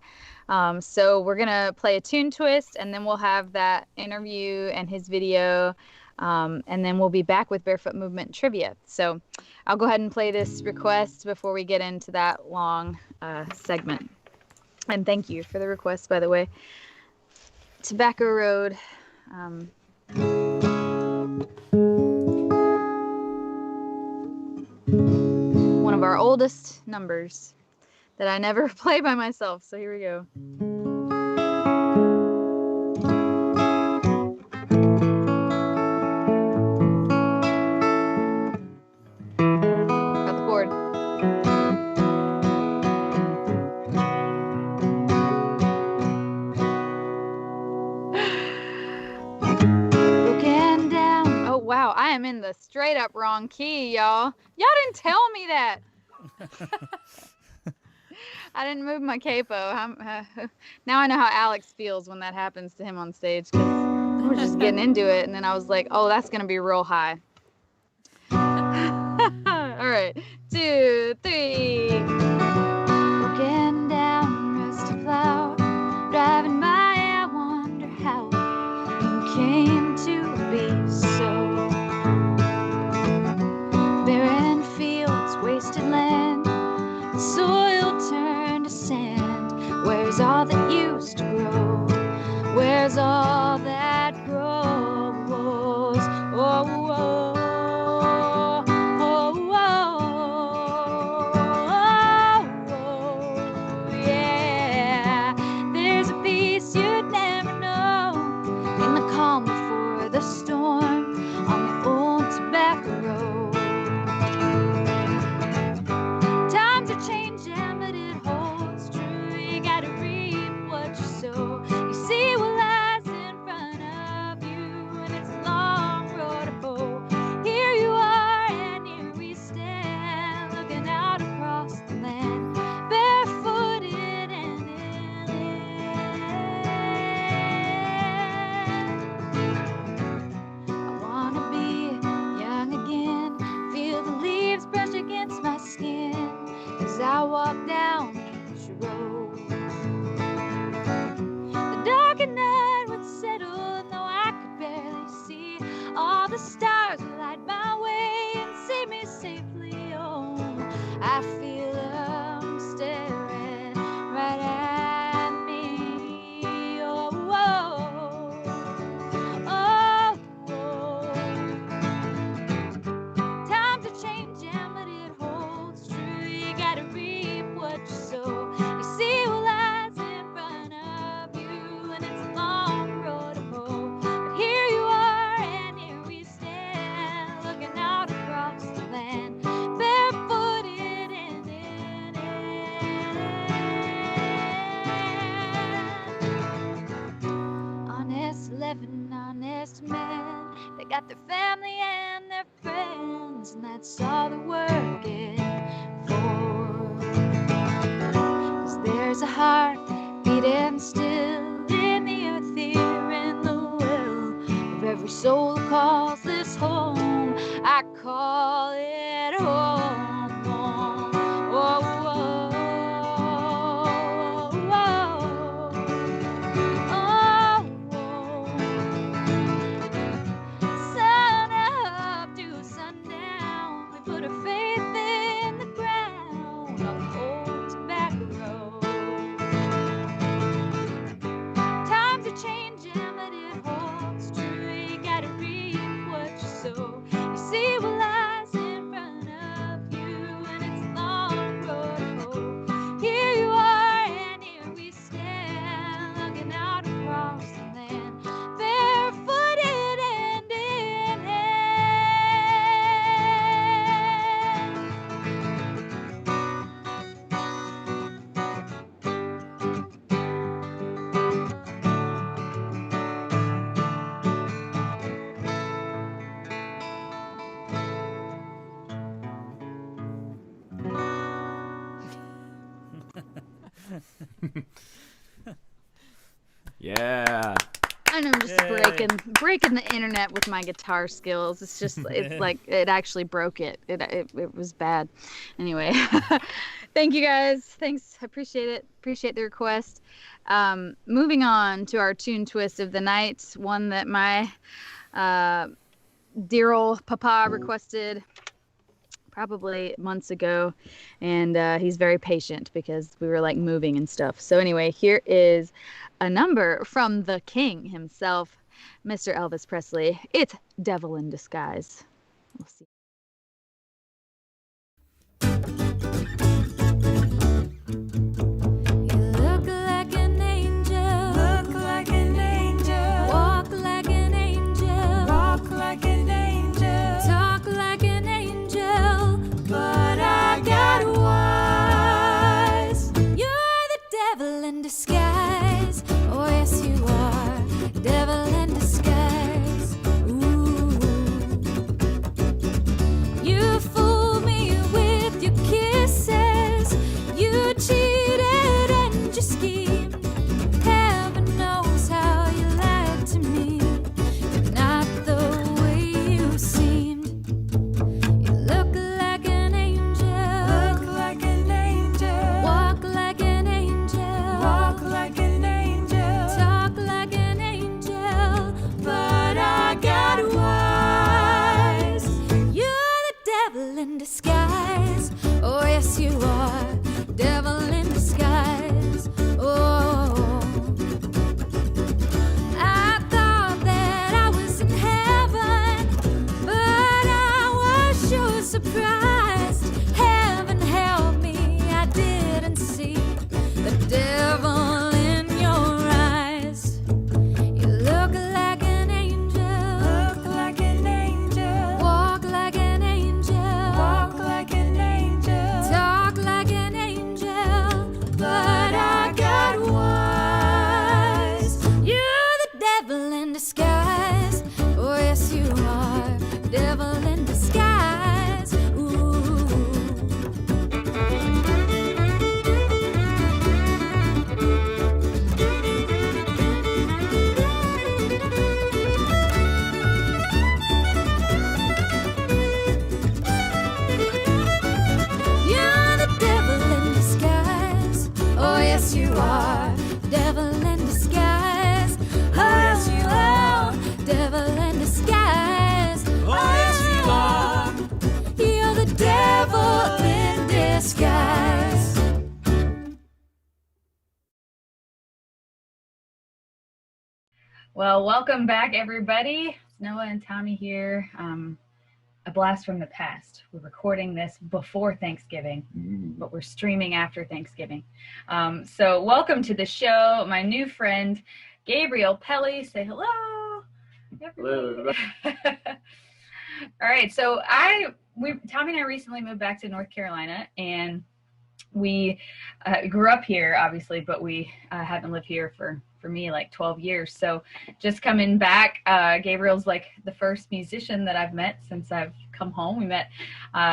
Speaker 4: So we're going to play a tune twist, and then we'll have that interview and his video, and then we'll be back with Barefoot Movement Trivia. So I'll go ahead and play this request before we get into that long segment. And thank you for the request, by the way. Tobacco Road. One of our oldest numbers that I never play by myself. So here we go. Got the chord. Looking down. Oh wow, I am in the straight up wrong key, y'all. Y'all didn't tell me that. I didn't move my capo. Now I know how Alex feels when that happens to him on stage, because we're just getting into it, and then I was like, oh, that's gonna be real high. All right, 2, 3. Looking down, rusty plow, driving by, I wonder how you came to be so. Barren fields, wasted land. got their family and their friends, and that's all they're working for. 'Cause there's a heart beating still in the earth here, in the well of every soul that calls this home. I call it home. Whoa, whoa, whoa, oh, whoa. Sun up to sundown, we put our faith in the ground on the old tobacco road. Times are changing, but it holds true. You gotta reap what you sow. You see what lies in front of you, and it's a long road to hoe. Here you are, and here we stand, looking out across the land, barefooted hand in hand.
Speaker 2: Yeah.
Speaker 4: And I'm just breaking the internet with my guitar skills. It's just, it's like, it actually broke it. It was bad. Anyway, thank you guys. Thanks. I appreciate it. Appreciate the request. Moving on to our tune twist of the night, one that my dear old papa requested probably months ago, and he's very patient because we were like moving and stuff. So anyway, here is a number from the king himself, Mr. Elvis Presley. It's Devil in Disguise. We'll see.
Speaker 6: You look like an angel. Look like an angel. Walk like an angel. Walk like an angel. Talk like an angel. But I got wise. You're the devil in disguise. Oh, yes, you are. Devil in disguise. Ooh. You fooled me with your kisses. You cheated and you schemed. Heaven knows how you lied to me, but not the way you seemed. You look like an angel. Look like an angel. Walk like an angel. Walk like an angel. Talk like an angel. But I got wise. You're the devil in disguise. Oh, yes, you are. Devil in disguise. Oh, I thought that I was in heaven, but I was sure surprised. Heaven help me, I didn't see the devil in your eyes. You look like an angel. Look like an angel. Walk like an angel. Walk like an angel. Talk like an angel. But I got wise. You're the devil in disguise. Oh, yes, you are. Devil in disguise. Ooh. You're the devil in disguise. Oh, yes, you are. Devil in disguise. Oh, yes, you are. Devil in disguise. Oh, yes, you are. You're the devil in disguise.
Speaker 4: Well, welcome back, everybody. It's Noah and Tommy here. A blast from the past. We're recording this before Thanksgiving, but we're streaming after Thanksgiving. So welcome to the show, my new friend, Gabriele Pelli. Say hello.
Speaker 2: Hello.
Speaker 4: All right, so Tommy and I recently moved back to North Carolina, and we grew up here, obviously, but we haven't lived here for for me like 12 years. So just coming back, Gabriel's like the first musician that I've met since I've come home. We met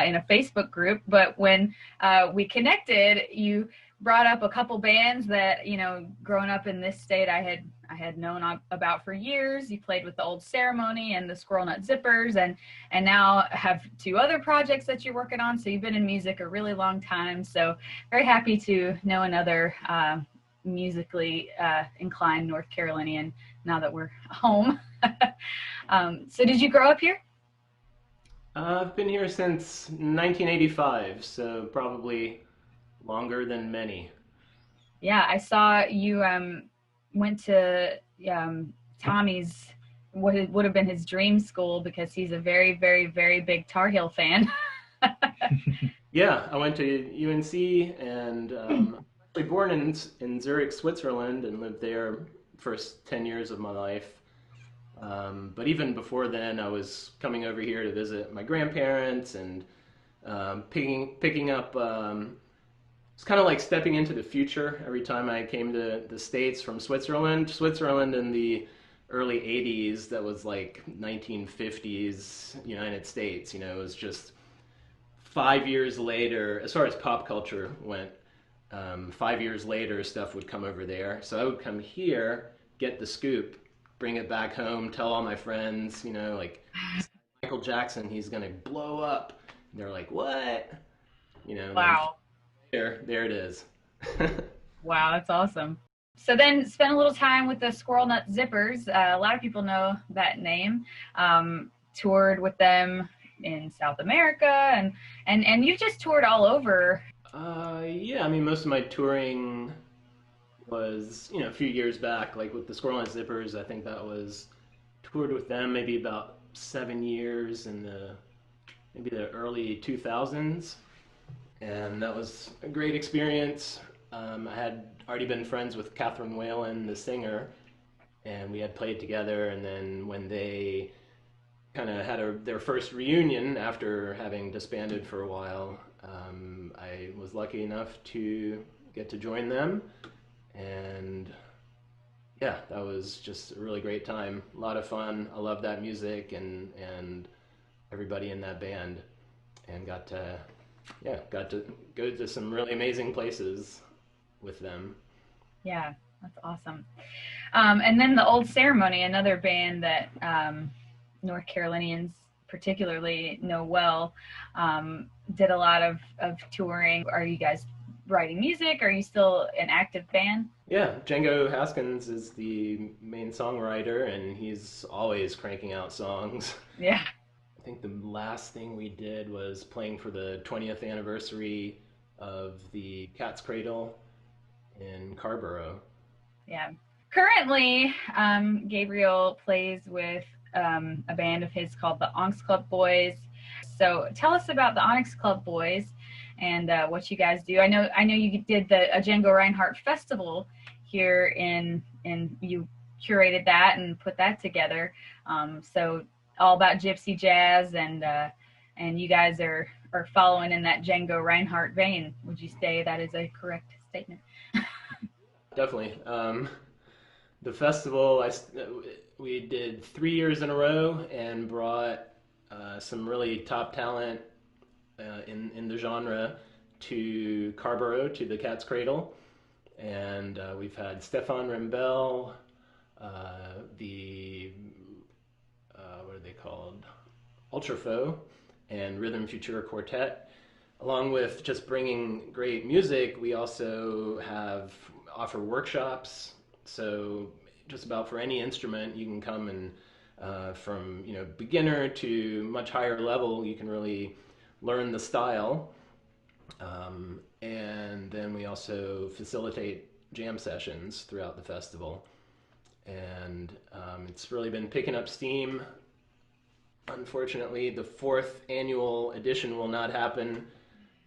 Speaker 4: in a Facebook group, but when we connected, you brought up a couple bands that, you know, growing up in this state, I had known about for years. You played with the Old Ceremony and the Squirrel Nut Zippers, and now have 2 other projects that you're working on. So you've been in music a really long time. So very happy to know another musically inclined North Carolinian now that we're home. So did you grow up here?
Speaker 7: I've been here since 1985, so probably longer than many.
Speaker 4: Yeah, I saw you went to Tommy's, what would have been his dream school, because he's a very, very, very big Tar Heel fan.
Speaker 7: Yeah, I went to UNC and actually born in Zurich, Switzerland, and lived there first 10 years of my life. But even before then, I was coming over here to visit my grandparents and picking up. It's kind of like stepping into the future every time I came to the States from Switzerland. Switzerland in the early 80s, that was like 1950s United States. You know, it was just 5 years later, as far as pop culture went, 5 years later, stuff would come over there. So I would come here, get the scoop, bring it back home, tell all my friends, you know, like, Michael Jackson, he's going to blow up. And they're like, what? You know,
Speaker 4: Wow.
Speaker 7: There it is.
Speaker 4: Wow, that's awesome. So then spent a little time with the Squirrel Nut Zippers. A lot of people know that name. Toured with them in South America, and you've just toured all over.
Speaker 7: Yeah, I mean, most of my touring was, you know, a few years back, like with the Squirrel Nut Zippers. I think that was toured with them maybe about 7 years in maybe the early 2000s. And that was a great experience. I had already been friends with Catherine Whalen, the singer, and we had played together. And then when they kind of had their first reunion after having disbanded for a while, I was lucky enough to get to join them. And yeah, that was just a really great time. A lot of fun. I love that music and everybody in that band, and got to go to some really amazing places with them.
Speaker 4: Yeah, that's awesome. And then the Old Ceremony, another band that North Carolinians particularly know well, did a lot of touring. Are you guys writing music? Are you still an active band?
Speaker 7: Yeah, Django Haskins is the main songwriter, and he's always cranking out songs.
Speaker 4: Yeah.
Speaker 7: I think the last thing we did was playing for the 20th anniversary of the Cat's Cradle in Carborough.
Speaker 4: Yeah. Currently, Gabriele plays with a band of his called the Onyx Club Boys. So tell us about the Onyx Club Boys and what you guys do. I know you did the Django Reinhardt Festival here and you curated that and put that together. So all about gypsy jazz, and you guys are following in that Django Reinhardt vein. Would you say that is a correct statement?
Speaker 7: Definitely. The festival, we did 3 years in a row and brought some really top talent in the genre to Carborough, to the Cat's Cradle. And we've had Stefan Rembel, what are they called? Ultrafo, and Rhythm Futura Quartet. Along with just bringing great music, we also offer workshops. So just about for any instrument, you can come and from beginner to much higher level, you can really learn the style. And then we also facilitate jam sessions throughout the festival. And it's really been picking up steam. Unfortunately, the 4th annual edition will not happen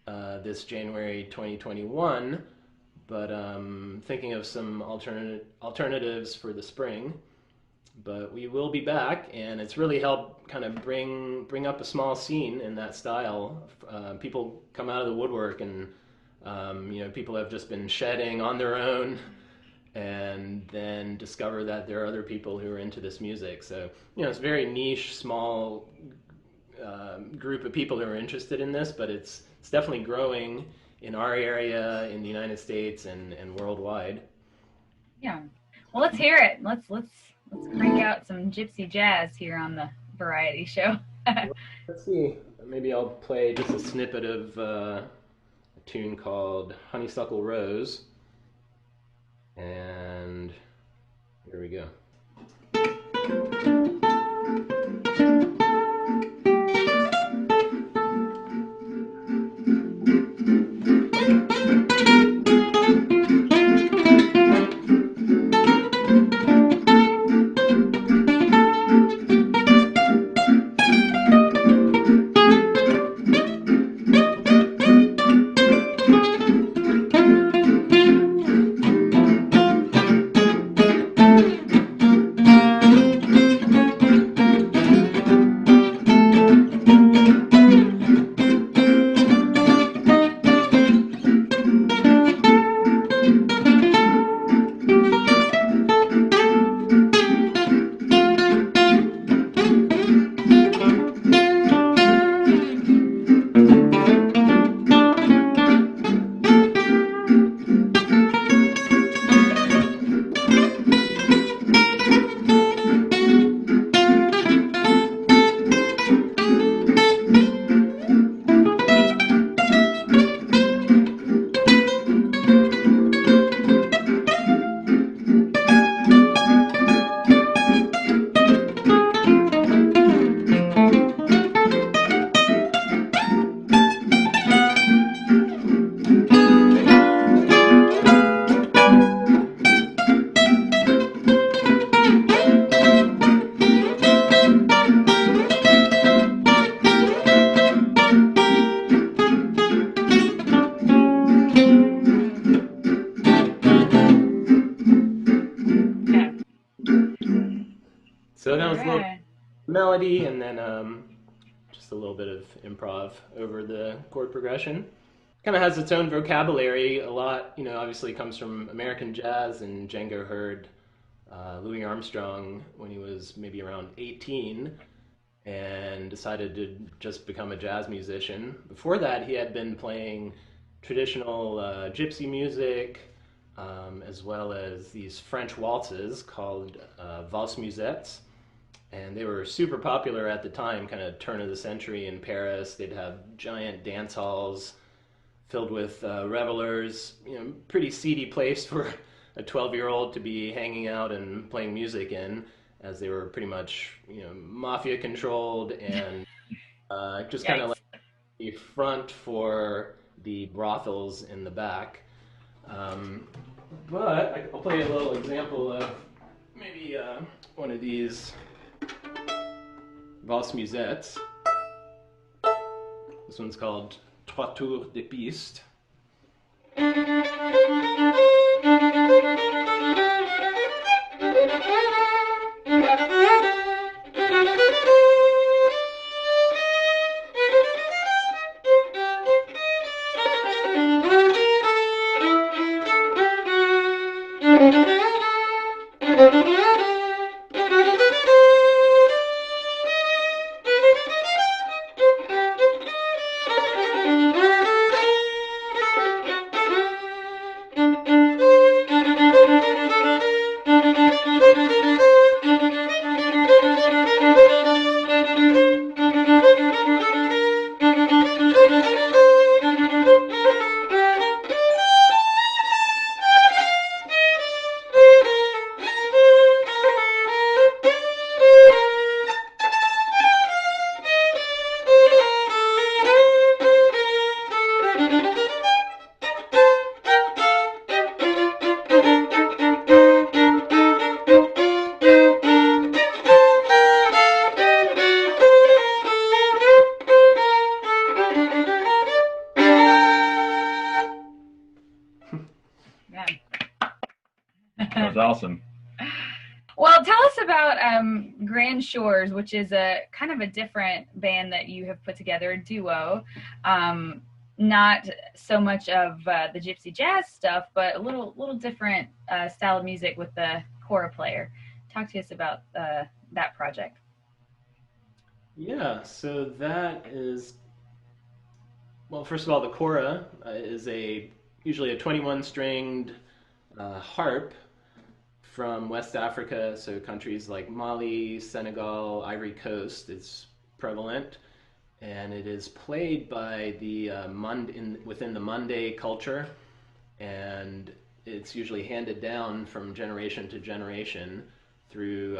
Speaker 7: this January 2021, but thinking of some alternatives for the spring. But we will be back, and it's really helped kind of bring up a small scene in that style. People come out of the woodwork, and people have just been shedding on their own and then discover that there are other people who are into this music. So, it's a very niche, small group of people who are interested in this, but it's definitely growing in our area, in the United States, and worldwide.
Speaker 8: Yeah. Well, let's hear it. Let's crank out some gypsy jazz here on the variety show.
Speaker 7: Let's see. Maybe I'll play just a snippet of a tune called Honeysuckle Rose. And here we go. So that was a little melody, and then just a little bit of improv over the chord progression. Kind of has its own vocabulary. A lot, obviously comes from American jazz, and Django heard Louis Armstrong when he was maybe around 18 and decided to just become a jazz musician. Before that, he had been playing traditional gypsy music, as well as these French waltzes called valse musettes. And they were super popular at the time, kind of turn of the century in Paris. They'd have giant dance halls filled with revelers, pretty seedy place for a 12-year-old to be hanging out and playing music in, as they were pretty much, mafia controlled, and just kind of like the front for the brothels in the back. But I'll play a little example of maybe one of these valse musettes. This one's called Trois Tours de Piste.
Speaker 9: That was awesome.
Speaker 8: Well, tell us about Grand Shores, which is a kind of a different band that you have put together, a duo. not so much of the gypsy jazz stuff, but a little different style of music with the kora player. Talk to us about that project.
Speaker 7: Yeah, so that is, well, first of all, the kora is usually a 21-stringed harp from West Africa, so countries like Mali, Senegal, Ivory Coast is prevalent, and it is played by the within the Mande culture, and it's usually handed down from generation to generation through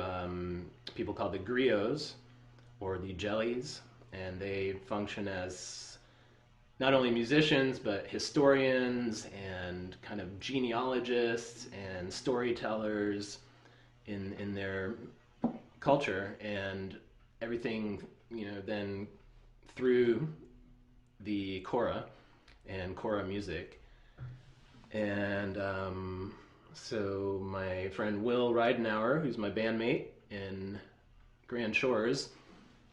Speaker 7: people called the griots or the jellies, and they function as not only musicians but historians and kind of genealogists and storytellers in their culture, and everything, then through the kora and kora music. And so my friend Will Ridenauer, who's my bandmate in Grand Shores,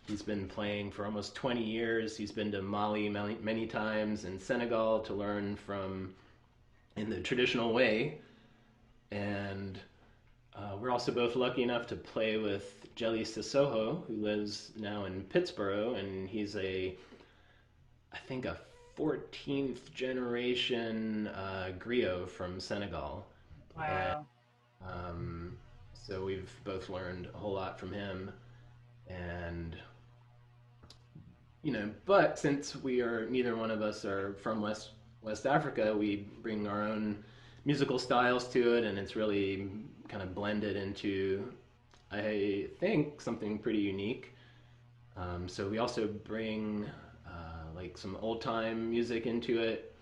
Speaker 7: he's been playing for almost 20 years. He's been to Mali many times, and Senegal to learn in the traditional way. And we're also both lucky enough to play with Jelly Sissoko, who lives now in Pittsburgh, and he's I think a 14th generation griot from Senegal.
Speaker 8: Wow.
Speaker 7: And, so we've both learned a whole lot from him. And but since neither one of us are from West Africa, we bring our own musical styles to it, and it's really kind of blended into, I think, something pretty unique. So we also bring like some old time music into it,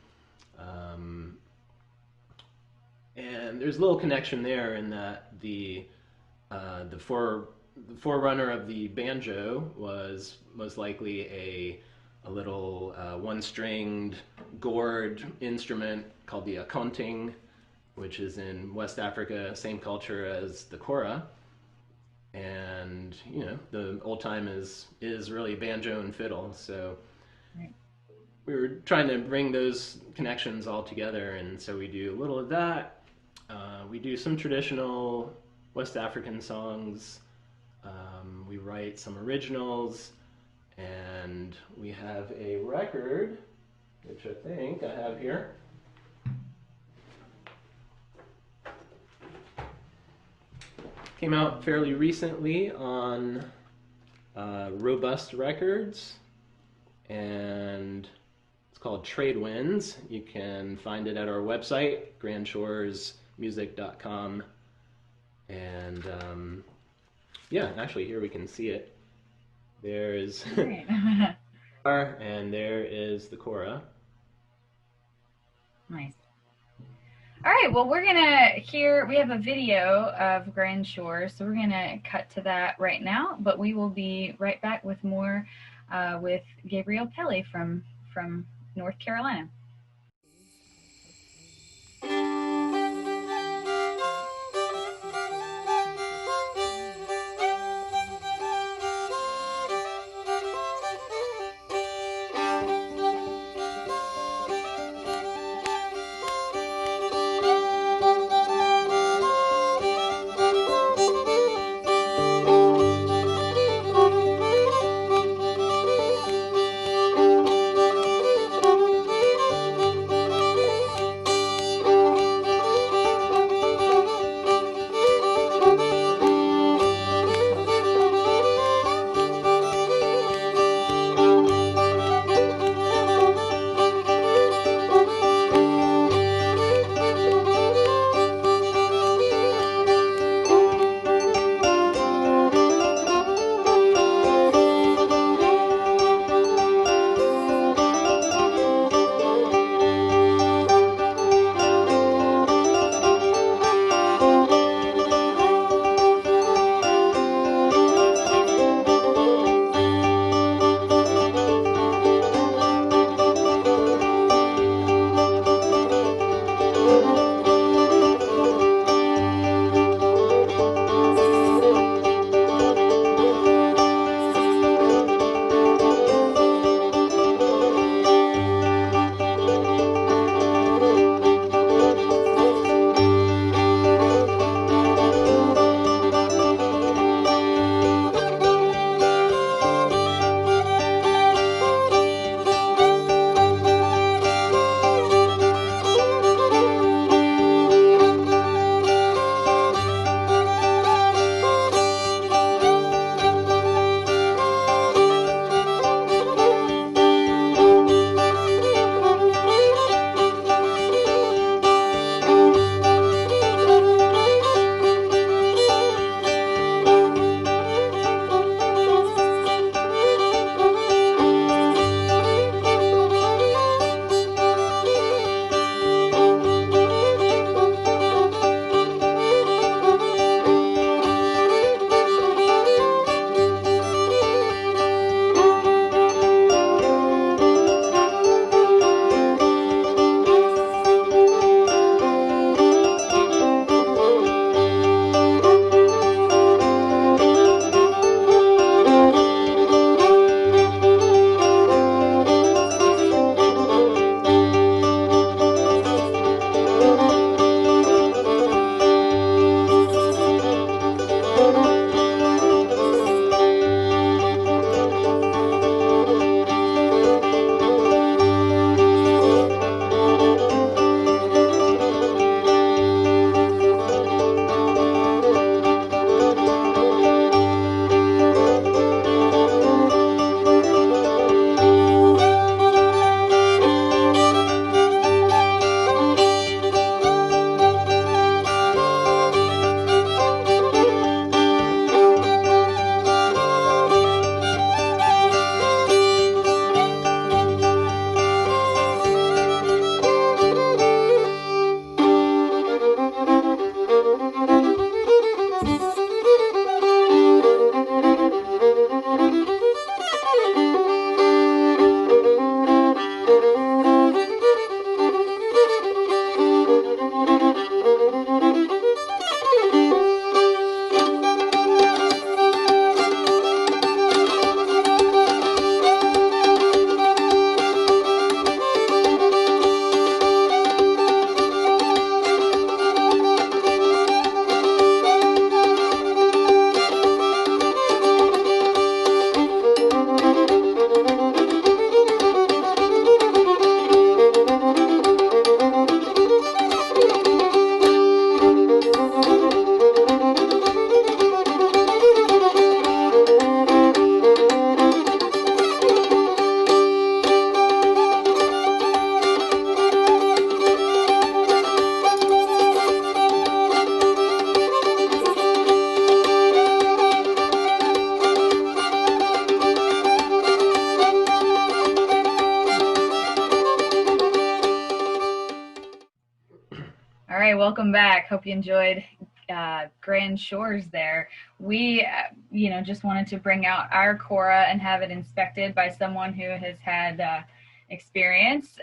Speaker 7: and there's a little connection there in that the forerunner of the banjo was most likely a little one-stringed gourd instrument called the akonting, which is in West Africa, same culture as the kora. And the old time is really banjo and fiddle. So we were trying to bring those connections all together, and so we do a little of that. We do some traditional West African songs. We write some originals, and we have a record, which I think I have here. Came out fairly recently on Robust Records, and it's called Trade Winds. You can find it at our website, grandshoresmusic.com. And yeah, actually here we can see it. There's and there is the kora.
Speaker 8: Nice. All right, well, we have a video of Grand Shores, so we're going to cut to that right now, but we will be right back with more with Gabriele Pelli from North Carolina. right, welcome back. Hope you enjoyed Grand Shores there. We, just wanted to bring out our Cora and have it inspected by someone who has had experience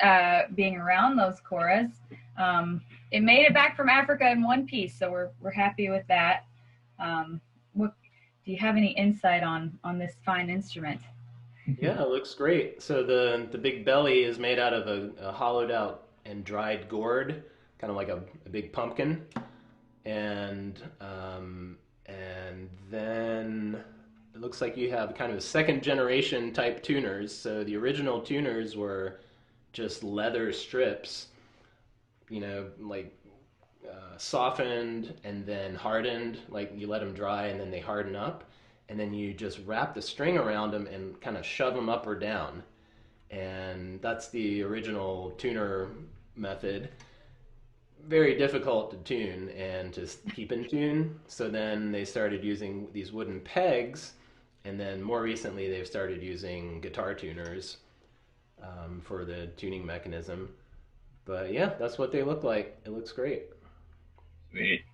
Speaker 8: being around those Coras. It made it back from Africa in one piece, so we're happy with that. Do you have any insight on this fine instrument?
Speaker 7: Yeah, it looks great. So the big belly is made out of a hollowed out and dried gourd, kind of like a big pumpkin, and then it looks like you have kind of second generation type tuners. So the original tuners were just leather strips, softened and then hardened, like you let them dry and then they harden up, and then you just wrap the string around them and kind of shove them up or down. And that's the original tuner method. Very difficult to tune and to keep in tune. So then they started using these wooden pegs, and then more recently they've started using guitar tuners for the tuning mechanism. But yeah, that's what they look like. It looks great.
Speaker 9: Sweet.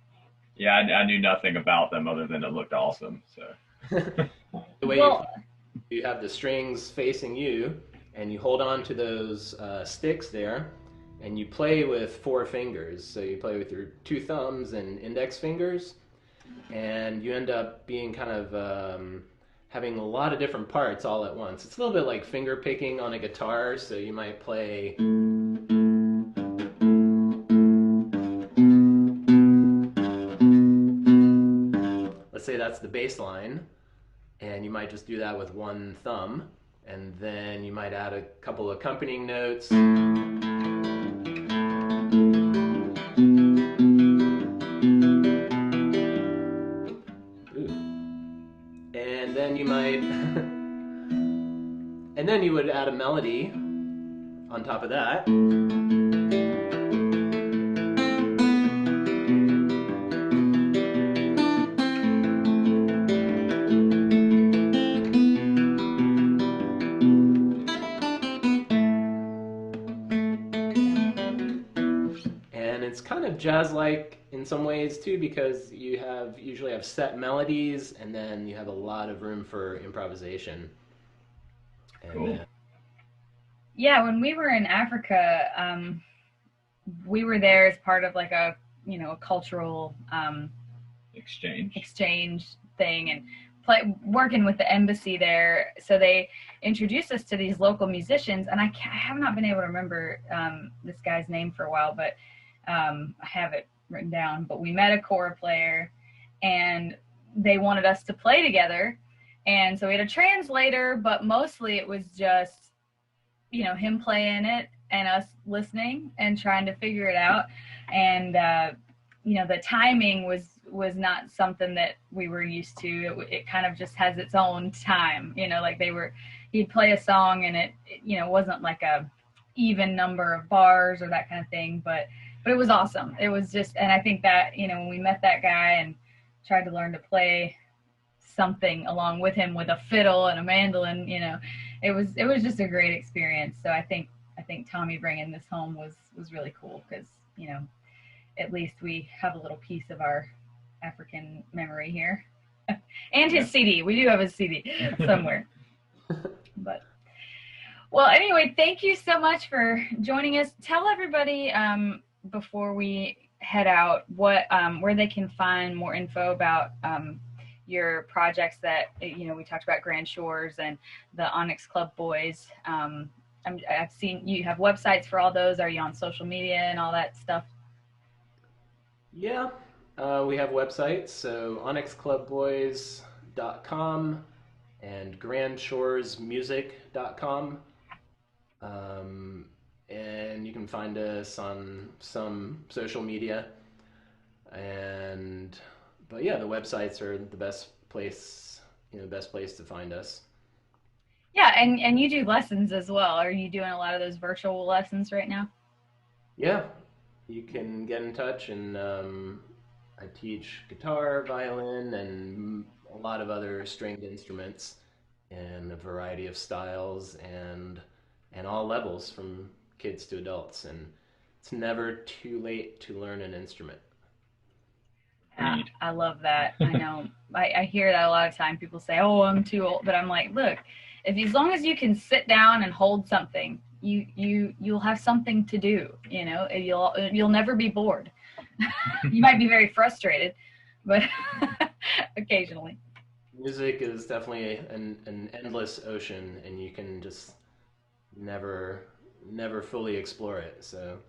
Speaker 9: Yeah, I knew nothing about them other than it looked awesome. So
Speaker 7: The way you have the strings facing you, and you hold on to those sticks there, and you play with 4 fingers. So you play with your 2 thumbs and index fingers, and you end up being kind of having a lot of different parts all at once. It's a little bit like finger picking on a guitar. So you might play. Let's say that's the bass line, and you might just do that with 1 thumb, and then you might add a couple accompanying notes. And then you might, and then you would add a melody on top of that. And it's kind of jazz-like in some ways too, because you usually have set melodies, and then you have a lot of room for improvisation. And,
Speaker 9: cool.
Speaker 8: Yeah, when we were in Africa, we were there as part of like a cultural exchange thing, and working with the embassy there. So they introduced us to these local musicians, and I have not been able to remember this guy's name for a while, but I have it written down. But we met a kora player, and they wanted us to play together, and so we had a translator, but mostly it was just him playing it and us listening and trying to figure it out. And the timing was not something that we were used to. It kind of just has its own time, like he'd play a song, and it wasn't like a even number of bars or that kind of thing, but it was awesome. It was just, and I think that, when we met that guy and tried to learn to play something along with him with a fiddle and a mandolin, it was just a great experience. So I think Tommy bringing this home was really cool, because, at least we have a little piece of our African memory here. And his CD. We do have his CD somewhere. But, well, anyway, thank you so much for joining us. Tell everybody, before we head out, what where they can find more info about your projects that we talked about, Grand Shores and the Onyx Club Boys. I've seen you have websites for all those. Are you on social media and all that stuff?
Speaker 7: Yeah, we have websites. So onyxclubboys.com and grandshoresmusic.com. And you can find us on some social media. But yeah, the websites are the best place to find us.
Speaker 8: Yeah, and you do lessons as well. Are you doing a lot of those virtual lessons right now?
Speaker 7: Yeah, you can get in touch, and I teach guitar, violin, and a lot of other stringed instruments in a variety of styles and all levels, from kids to adults. And it's never too late to learn an instrument.
Speaker 8: Yeah, I love that. I know. I hear that a lot of time. People say, "Oh, I'm too old," but I'm like, look, as long as you can sit down and hold something, you'll have something to do. You know, you'll never be bored. You might be very frustrated, but occasionally.
Speaker 7: Music is definitely an endless ocean, and you can just never fully explore it. So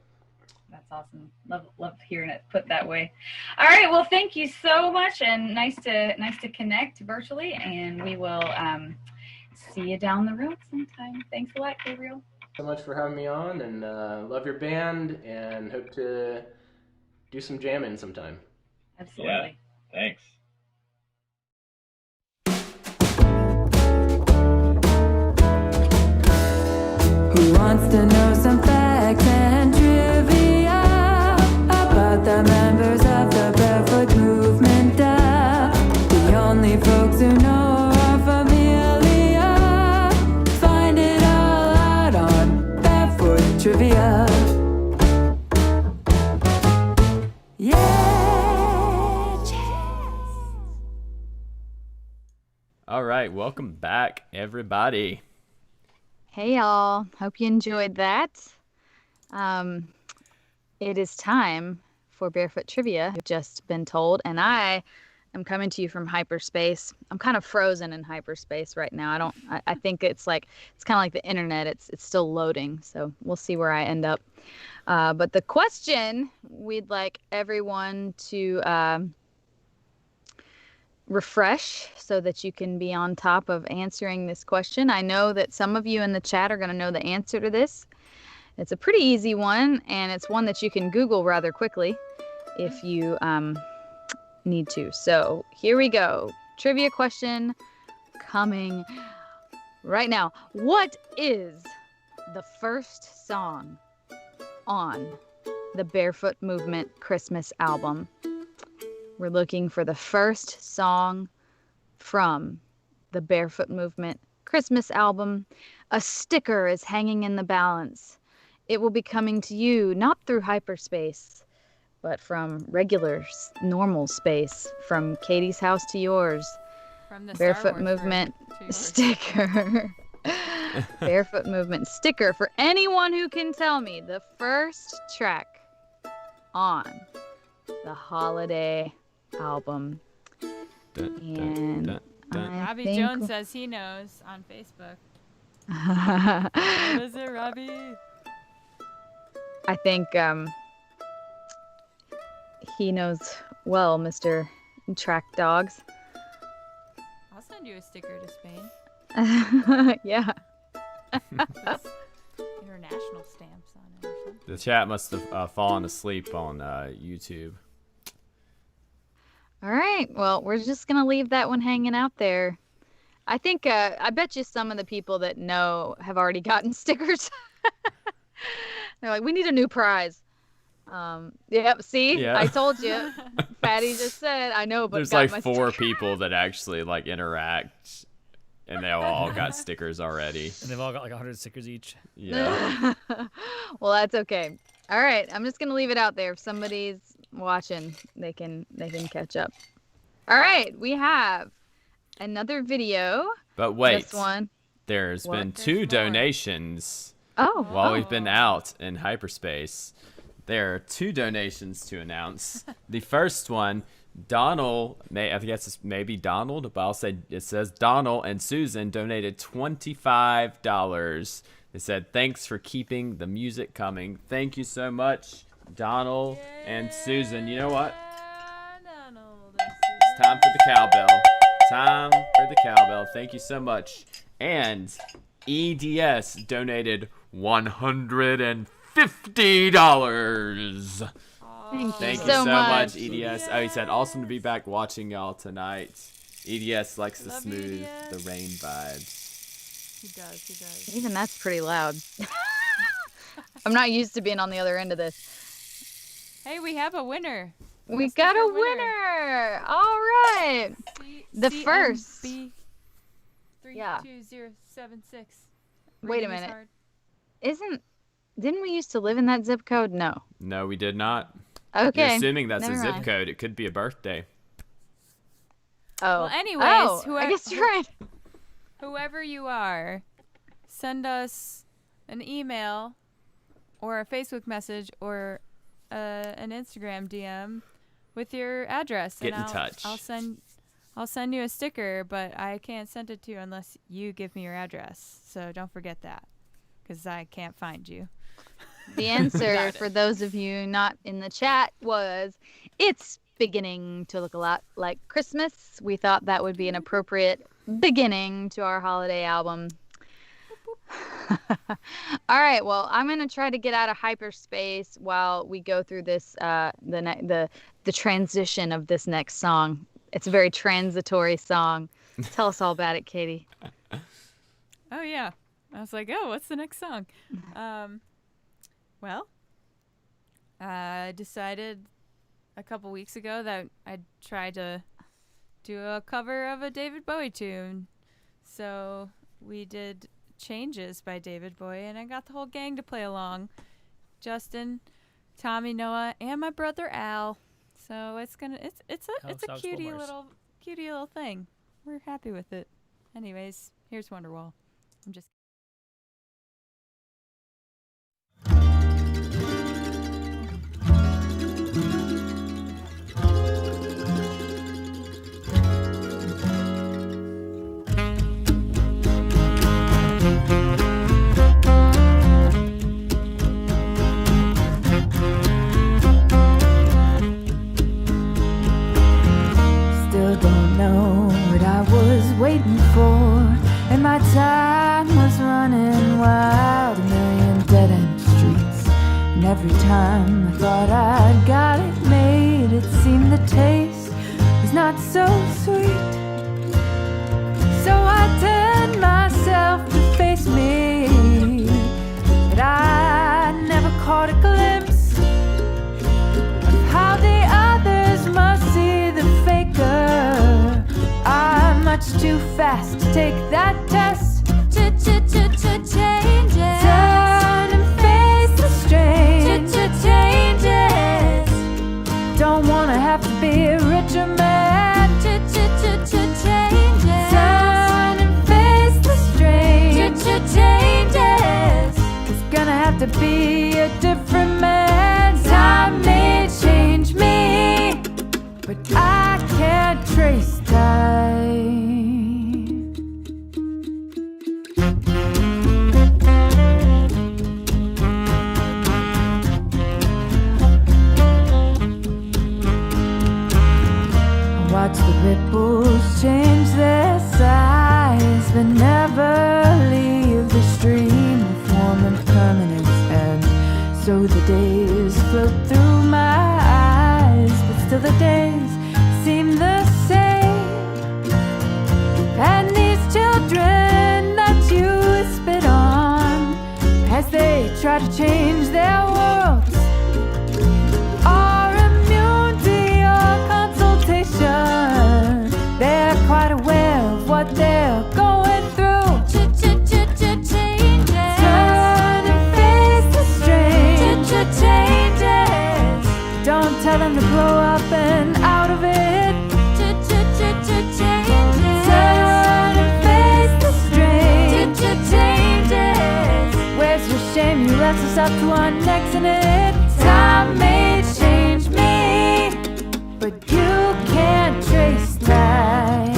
Speaker 8: that's awesome. Love hearing it put that way. All right, well, thank you so much, and nice to connect virtually, and we will see you down the road sometime. Thanks a lot, Gabriele.
Speaker 7: So much for having me on, and love your band, and hope to do some jamming sometime.
Speaker 8: Absolutely.
Speaker 9: Yeah, thanks.
Speaker 10: Who wants to know some facts and trivia about the members of the Barefoot Movement? The only folks who know are familiar. Find it all out on Barefoot Trivia.
Speaker 2: All right, welcome back, everybody.
Speaker 4: Hey y'all, hope you enjoyed that. It is time for Barefoot Trivia, I've just been told, and I am coming to you from hyperspace. I'm kind of frozen in hyperspace right now. I think it's kind of like the internet. It's still loading, so we'll see where I end up. But the question we'd like everyone to refresh so that you can be on top of answering this question. I know that some of you in the chat are going to know the answer to this. It's a pretty easy one, and it's one that you can Google rather quickly if you need to. So here we go. Trivia question coming right now. What is the first song on the Barefoot Movement Christmas album? We're looking for the first song from the Barefoot Movement Christmas album. A sticker is hanging in the balance. It will be coming to you not through hyperspace, but from regular, normal space, from Katie's house to yours.
Speaker 3: From the
Speaker 4: Barefoot Movement sticker. Barefoot Movement sticker for anyone who can tell me the first track on the holiday album. And
Speaker 3: Robbie Jones says he knows on Facebook. What is it, Robbie?
Speaker 4: I think he knows well, Mr. Track Dogs.
Speaker 3: I'll send you a sticker to Spain.
Speaker 4: Yeah.
Speaker 3: International stamps on it or something.
Speaker 2: The chat must have fallen asleep on YouTube.
Speaker 4: All right. Well, we're just going to leave that one hanging out there. I think, I bet you some of the people that know have already gotten stickers. They're like, we need a new prize. Yep, see?
Speaker 2: Yeah.
Speaker 4: I told you. Fatty just said, I know, but
Speaker 2: there's
Speaker 4: got
Speaker 2: like
Speaker 4: my
Speaker 2: 4
Speaker 4: sticker.
Speaker 2: people that actually like interact, and they all got stickers already.
Speaker 5: And they've all got like 100 stickers each.
Speaker 2: Yeah.
Speaker 4: Well, that's okay. All right, I'm just gonna leave it out there. If somebody's watching, they can catch up. All right, we have another video.
Speaker 2: But wait,
Speaker 4: This one.
Speaker 2: there's
Speaker 4: What?
Speaker 2: been 2 donations
Speaker 4: Oh.
Speaker 2: while we've been out in hyperspace. There are 2 donations to announce. The first one, Donald, I guess it's maybe Donald, but I'll say it says Donald and Susan donated $25. They said, thanks for keeping the music coming. Thank you so much, Donald and Susan. You know what? It's time for the cowbell. Time for the cowbell. Thank you so much. And EDS donated $150. Thank you so much, EDS. Oh, he said, awesome to be back watching y'all tonight. EDS likes to smooth the rain vibes.
Speaker 3: He does.
Speaker 4: Even that's pretty loud. I'm not used to being on the other end of this.
Speaker 3: Hey, we have a winner.
Speaker 4: We got a winner. All right. The first.
Speaker 3: CMB32076.
Speaker 4: Wait a minute. Isn't Didn't we used to live in that zip code? No.
Speaker 2: No, we did not.
Speaker 4: Okay.
Speaker 2: You're assuming that's a
Speaker 4: never
Speaker 2: zip
Speaker 4: mind.
Speaker 2: code. It could be a birthday.
Speaker 4: Oh.
Speaker 3: Well, anyways,
Speaker 4: I guess you're right.
Speaker 3: whoever you are, send us an email or a Facebook message or an Instagram DM with your address.
Speaker 2: Get
Speaker 3: and
Speaker 2: in touch.
Speaker 3: I'll send you a sticker, but I can't send it to you unless you give me your address. So don't forget that, because I can't find you.
Speaker 4: The answer for those of you not in the chat was, it's beginning to look a lot like Christmas. We thought that would be an appropriate beginning to our holiday album. All right, well, I'm gonna try to get out of hyperspace while we go through this the transition of this next song. It's a very transitory song. Tell us all about it, Katie.
Speaker 3: Oh yeah, I was like, oh, what's the next song? Well, I decided a couple weeks ago that I'd try to do a cover of a David Bowie tune. So we did Changes by David Bowie, and I got the whole gang to play along. Justin, Tommy, Noah, and my brother Al. So it's a cutie little thing. We're happy with it. Anyways, here's Wonderwall. I'm just
Speaker 10: Still don't know what I was waiting for, and my time was running wild, a million dead-end streets. And every time I thought I'd got it made, it seemed the taste was not so sweet. So I turned myself to face me, but I never caught a glimpse of how the others must see the faker. I'm much too fast to take that test. Changes. Turn and face the strange. Changes. Don't wanna have to be a richer man. Changes. Turn and face the strange. Changes. It's gonna have to be a different man. Time may change me, but I can't trace time. Watch the ripples change their size, but never leave the stream of warm impermanence. And so the days float through my eyes, but still the days seem the same. And these children that you spit on, as they try to change their worlds, are immune to your consultation. They're quite aware of what they're going through. Changes. Turn and face the strange. Changes. Don't tell them to blow up and out of it. Changes. Turn and face the strange. Changes. Where's your shame? You left us up to our necks in it. Time may change me, but you can't trace time.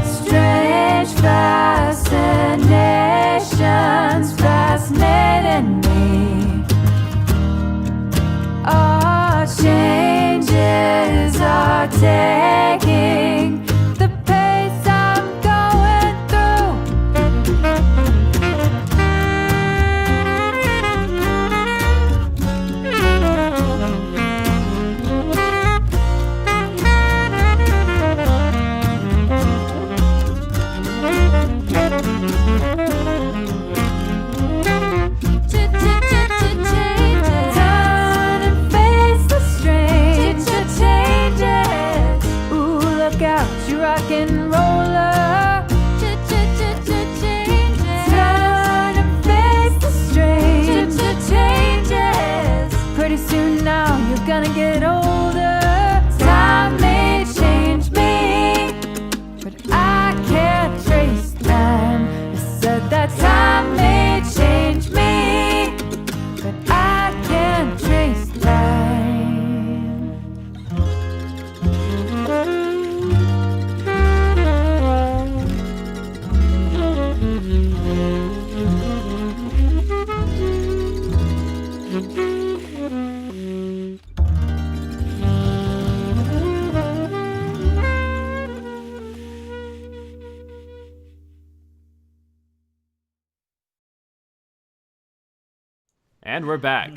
Speaker 10: Strange fascinations fascinating me. Our changes are taking the pace I'm going Turn and face the strange changes. Ooh, look out, you rock and roller. Turn and face the strange pretty soon now you're gonna get older. Time may change me, but I can't trace time. I said that time may change me, but I can't trace time.
Speaker 2: And we're back.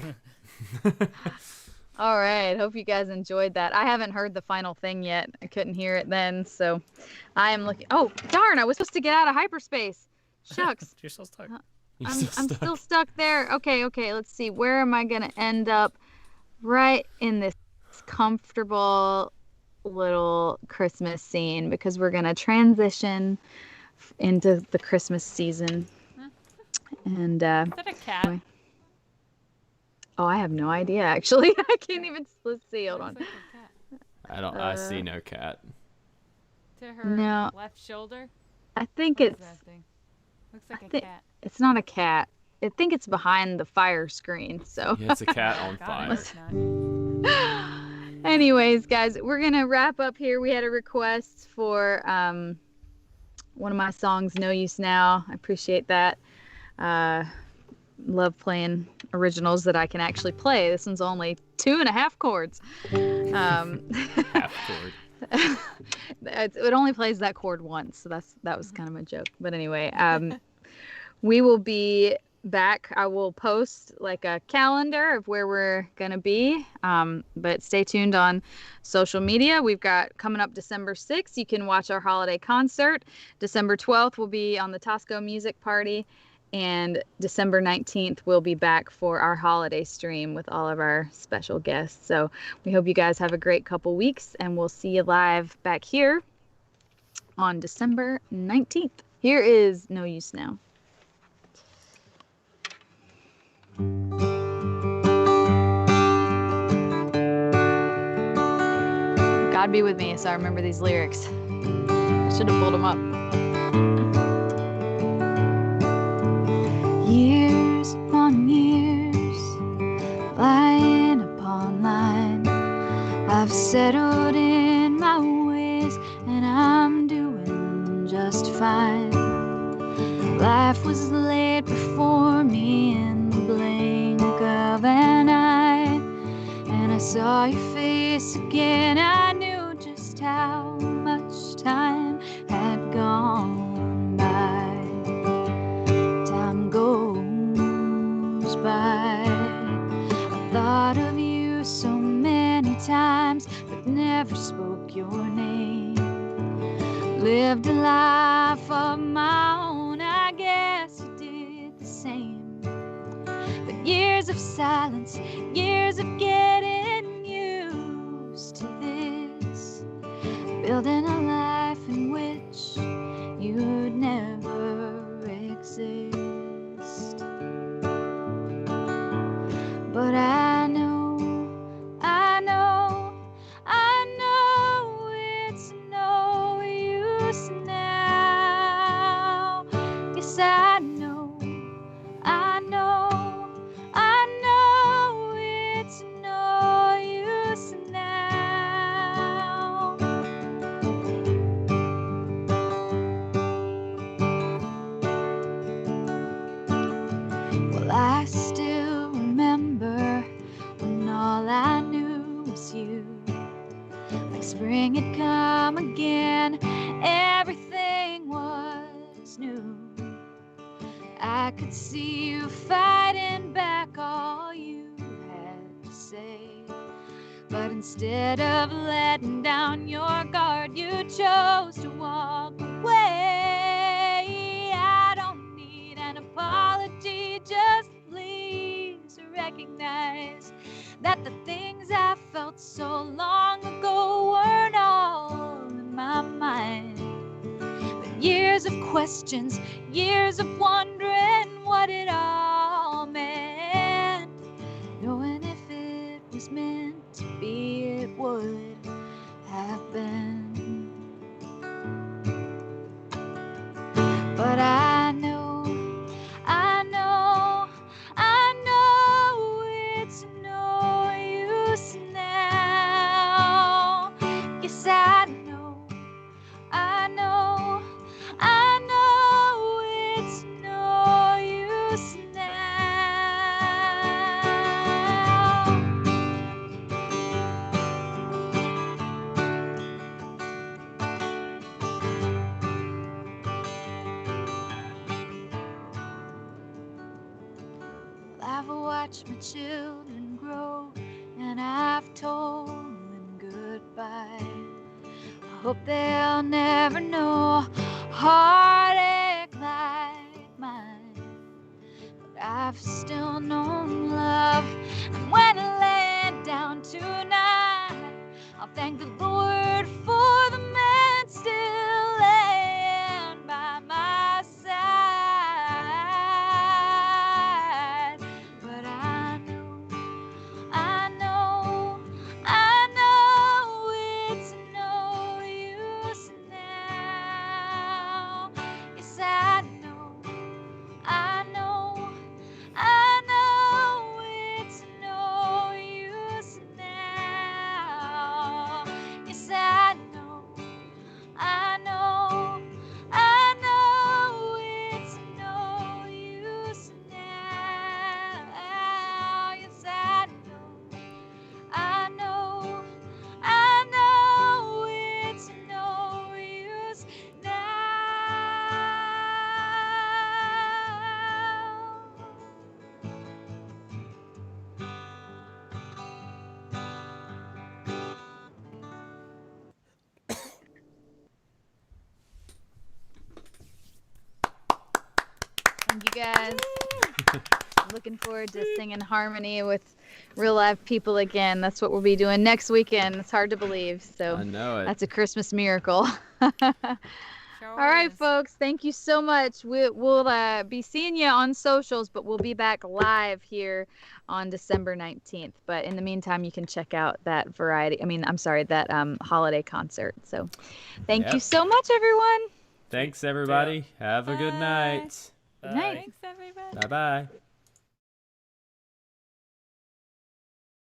Speaker 4: All right. Hope you guys enjoyed that. I haven't heard the final thing yet. I couldn't hear it then, so I am looking. Oh, darn! I was supposed to get out of hyperspace. Shucks.
Speaker 5: You're still stuck.
Speaker 4: I'm still stuck there. Okay. Let's see. Where am I gonna end up? Right in this comfortable little Christmas scene, because we're gonna transition into the Christmas season. And
Speaker 3: Is that a cat?
Speaker 4: anyway. Oh, I have no idea, actually. I can't even. Let's see. Hold on.
Speaker 3: Looks like a cat.
Speaker 2: I see no cat.
Speaker 3: To her
Speaker 4: No.
Speaker 3: left shoulder.
Speaker 4: I think
Speaker 3: What is
Speaker 4: it's.
Speaker 3: that thing? Looks like a
Speaker 4: thi-
Speaker 3: cat.
Speaker 4: It's not a cat. I think it's behind the fire screen. So.
Speaker 2: Yeah, it's a cat on
Speaker 3: God,
Speaker 2: fire.
Speaker 3: no, it's not.
Speaker 4: Anyways, guys, we're gonna wrap up here. We had a request for one of my songs, "No Use Now." I appreciate that. Love playing originals that I can actually play. This one's only 2.5 chords.
Speaker 2: Half chord.
Speaker 4: It only plays that chord once, so that was kind of a joke. But anyway, we will be back. I will post like a calendar of where we're gonna be. But stay tuned on social media. We've got coming up December 6th. You can watch our holiday concert. December 12th will be on the Tosco Music Party. And December 19th, we'll be back for our holiday stream with all of our special guests. So we hope you guys have a great couple weeks, and we'll see you live back here on December 19th. Here is No Use Now. God be with me, so I remember these lyrics. I should have pulled them up. Years upon years, line upon line, I've settled in my ways, and I'm doing just fine. Life was laid before me in the blink of an eye, and I saw your face again. I knew just how much time had gone by. Time goes by. I thought of you so many times, but never spoke your name. Lived a life of my own, I guess you did the same. But years of silence, years of getting used to this, building a life in which you'd never exist. But I know it's no use now. Yes, I know it's no use now. Well, I still remember when all I knew was you. Like spring had come again, everything was new. I could see you fighting back all you had to say. But instead of letting down your guard, you chose to walk away. I don't need an apology, just please recognize that the things I felt so long ago weren't all in my mind. But years of questions, years of wondering what it all meant, knowing if it
Speaker 6: would have been. But I know it's no use now. Yes, I know it's no use now. I've watched my children grow, and I've told them goodbye. I hope they'll never know heartache like mine. But I've still known love, and when I lay down tonight, I'll thank the Lord for the man still laying by my side. But I know it's no use now. Yes, I know it's no use now. Yes, I know it's no use now. Yes, I know it's no use Thank you guys. Looking forward to singing harmony with real live people again. That's what we'll be doing next weekend. It's hard to believe. So
Speaker 2: I know it.
Speaker 6: that's a Christmas miracle. All right, folks. Thank you so much. We'll be seeing you on socials, but we'll be back live here on December 19th. But in the meantime, you can check out that holiday concert. So thank you so much, everyone.
Speaker 2: Thanks, everybody. Have a good night.
Speaker 6: Good night.
Speaker 3: Thanks, everybody.
Speaker 2: Bye-bye.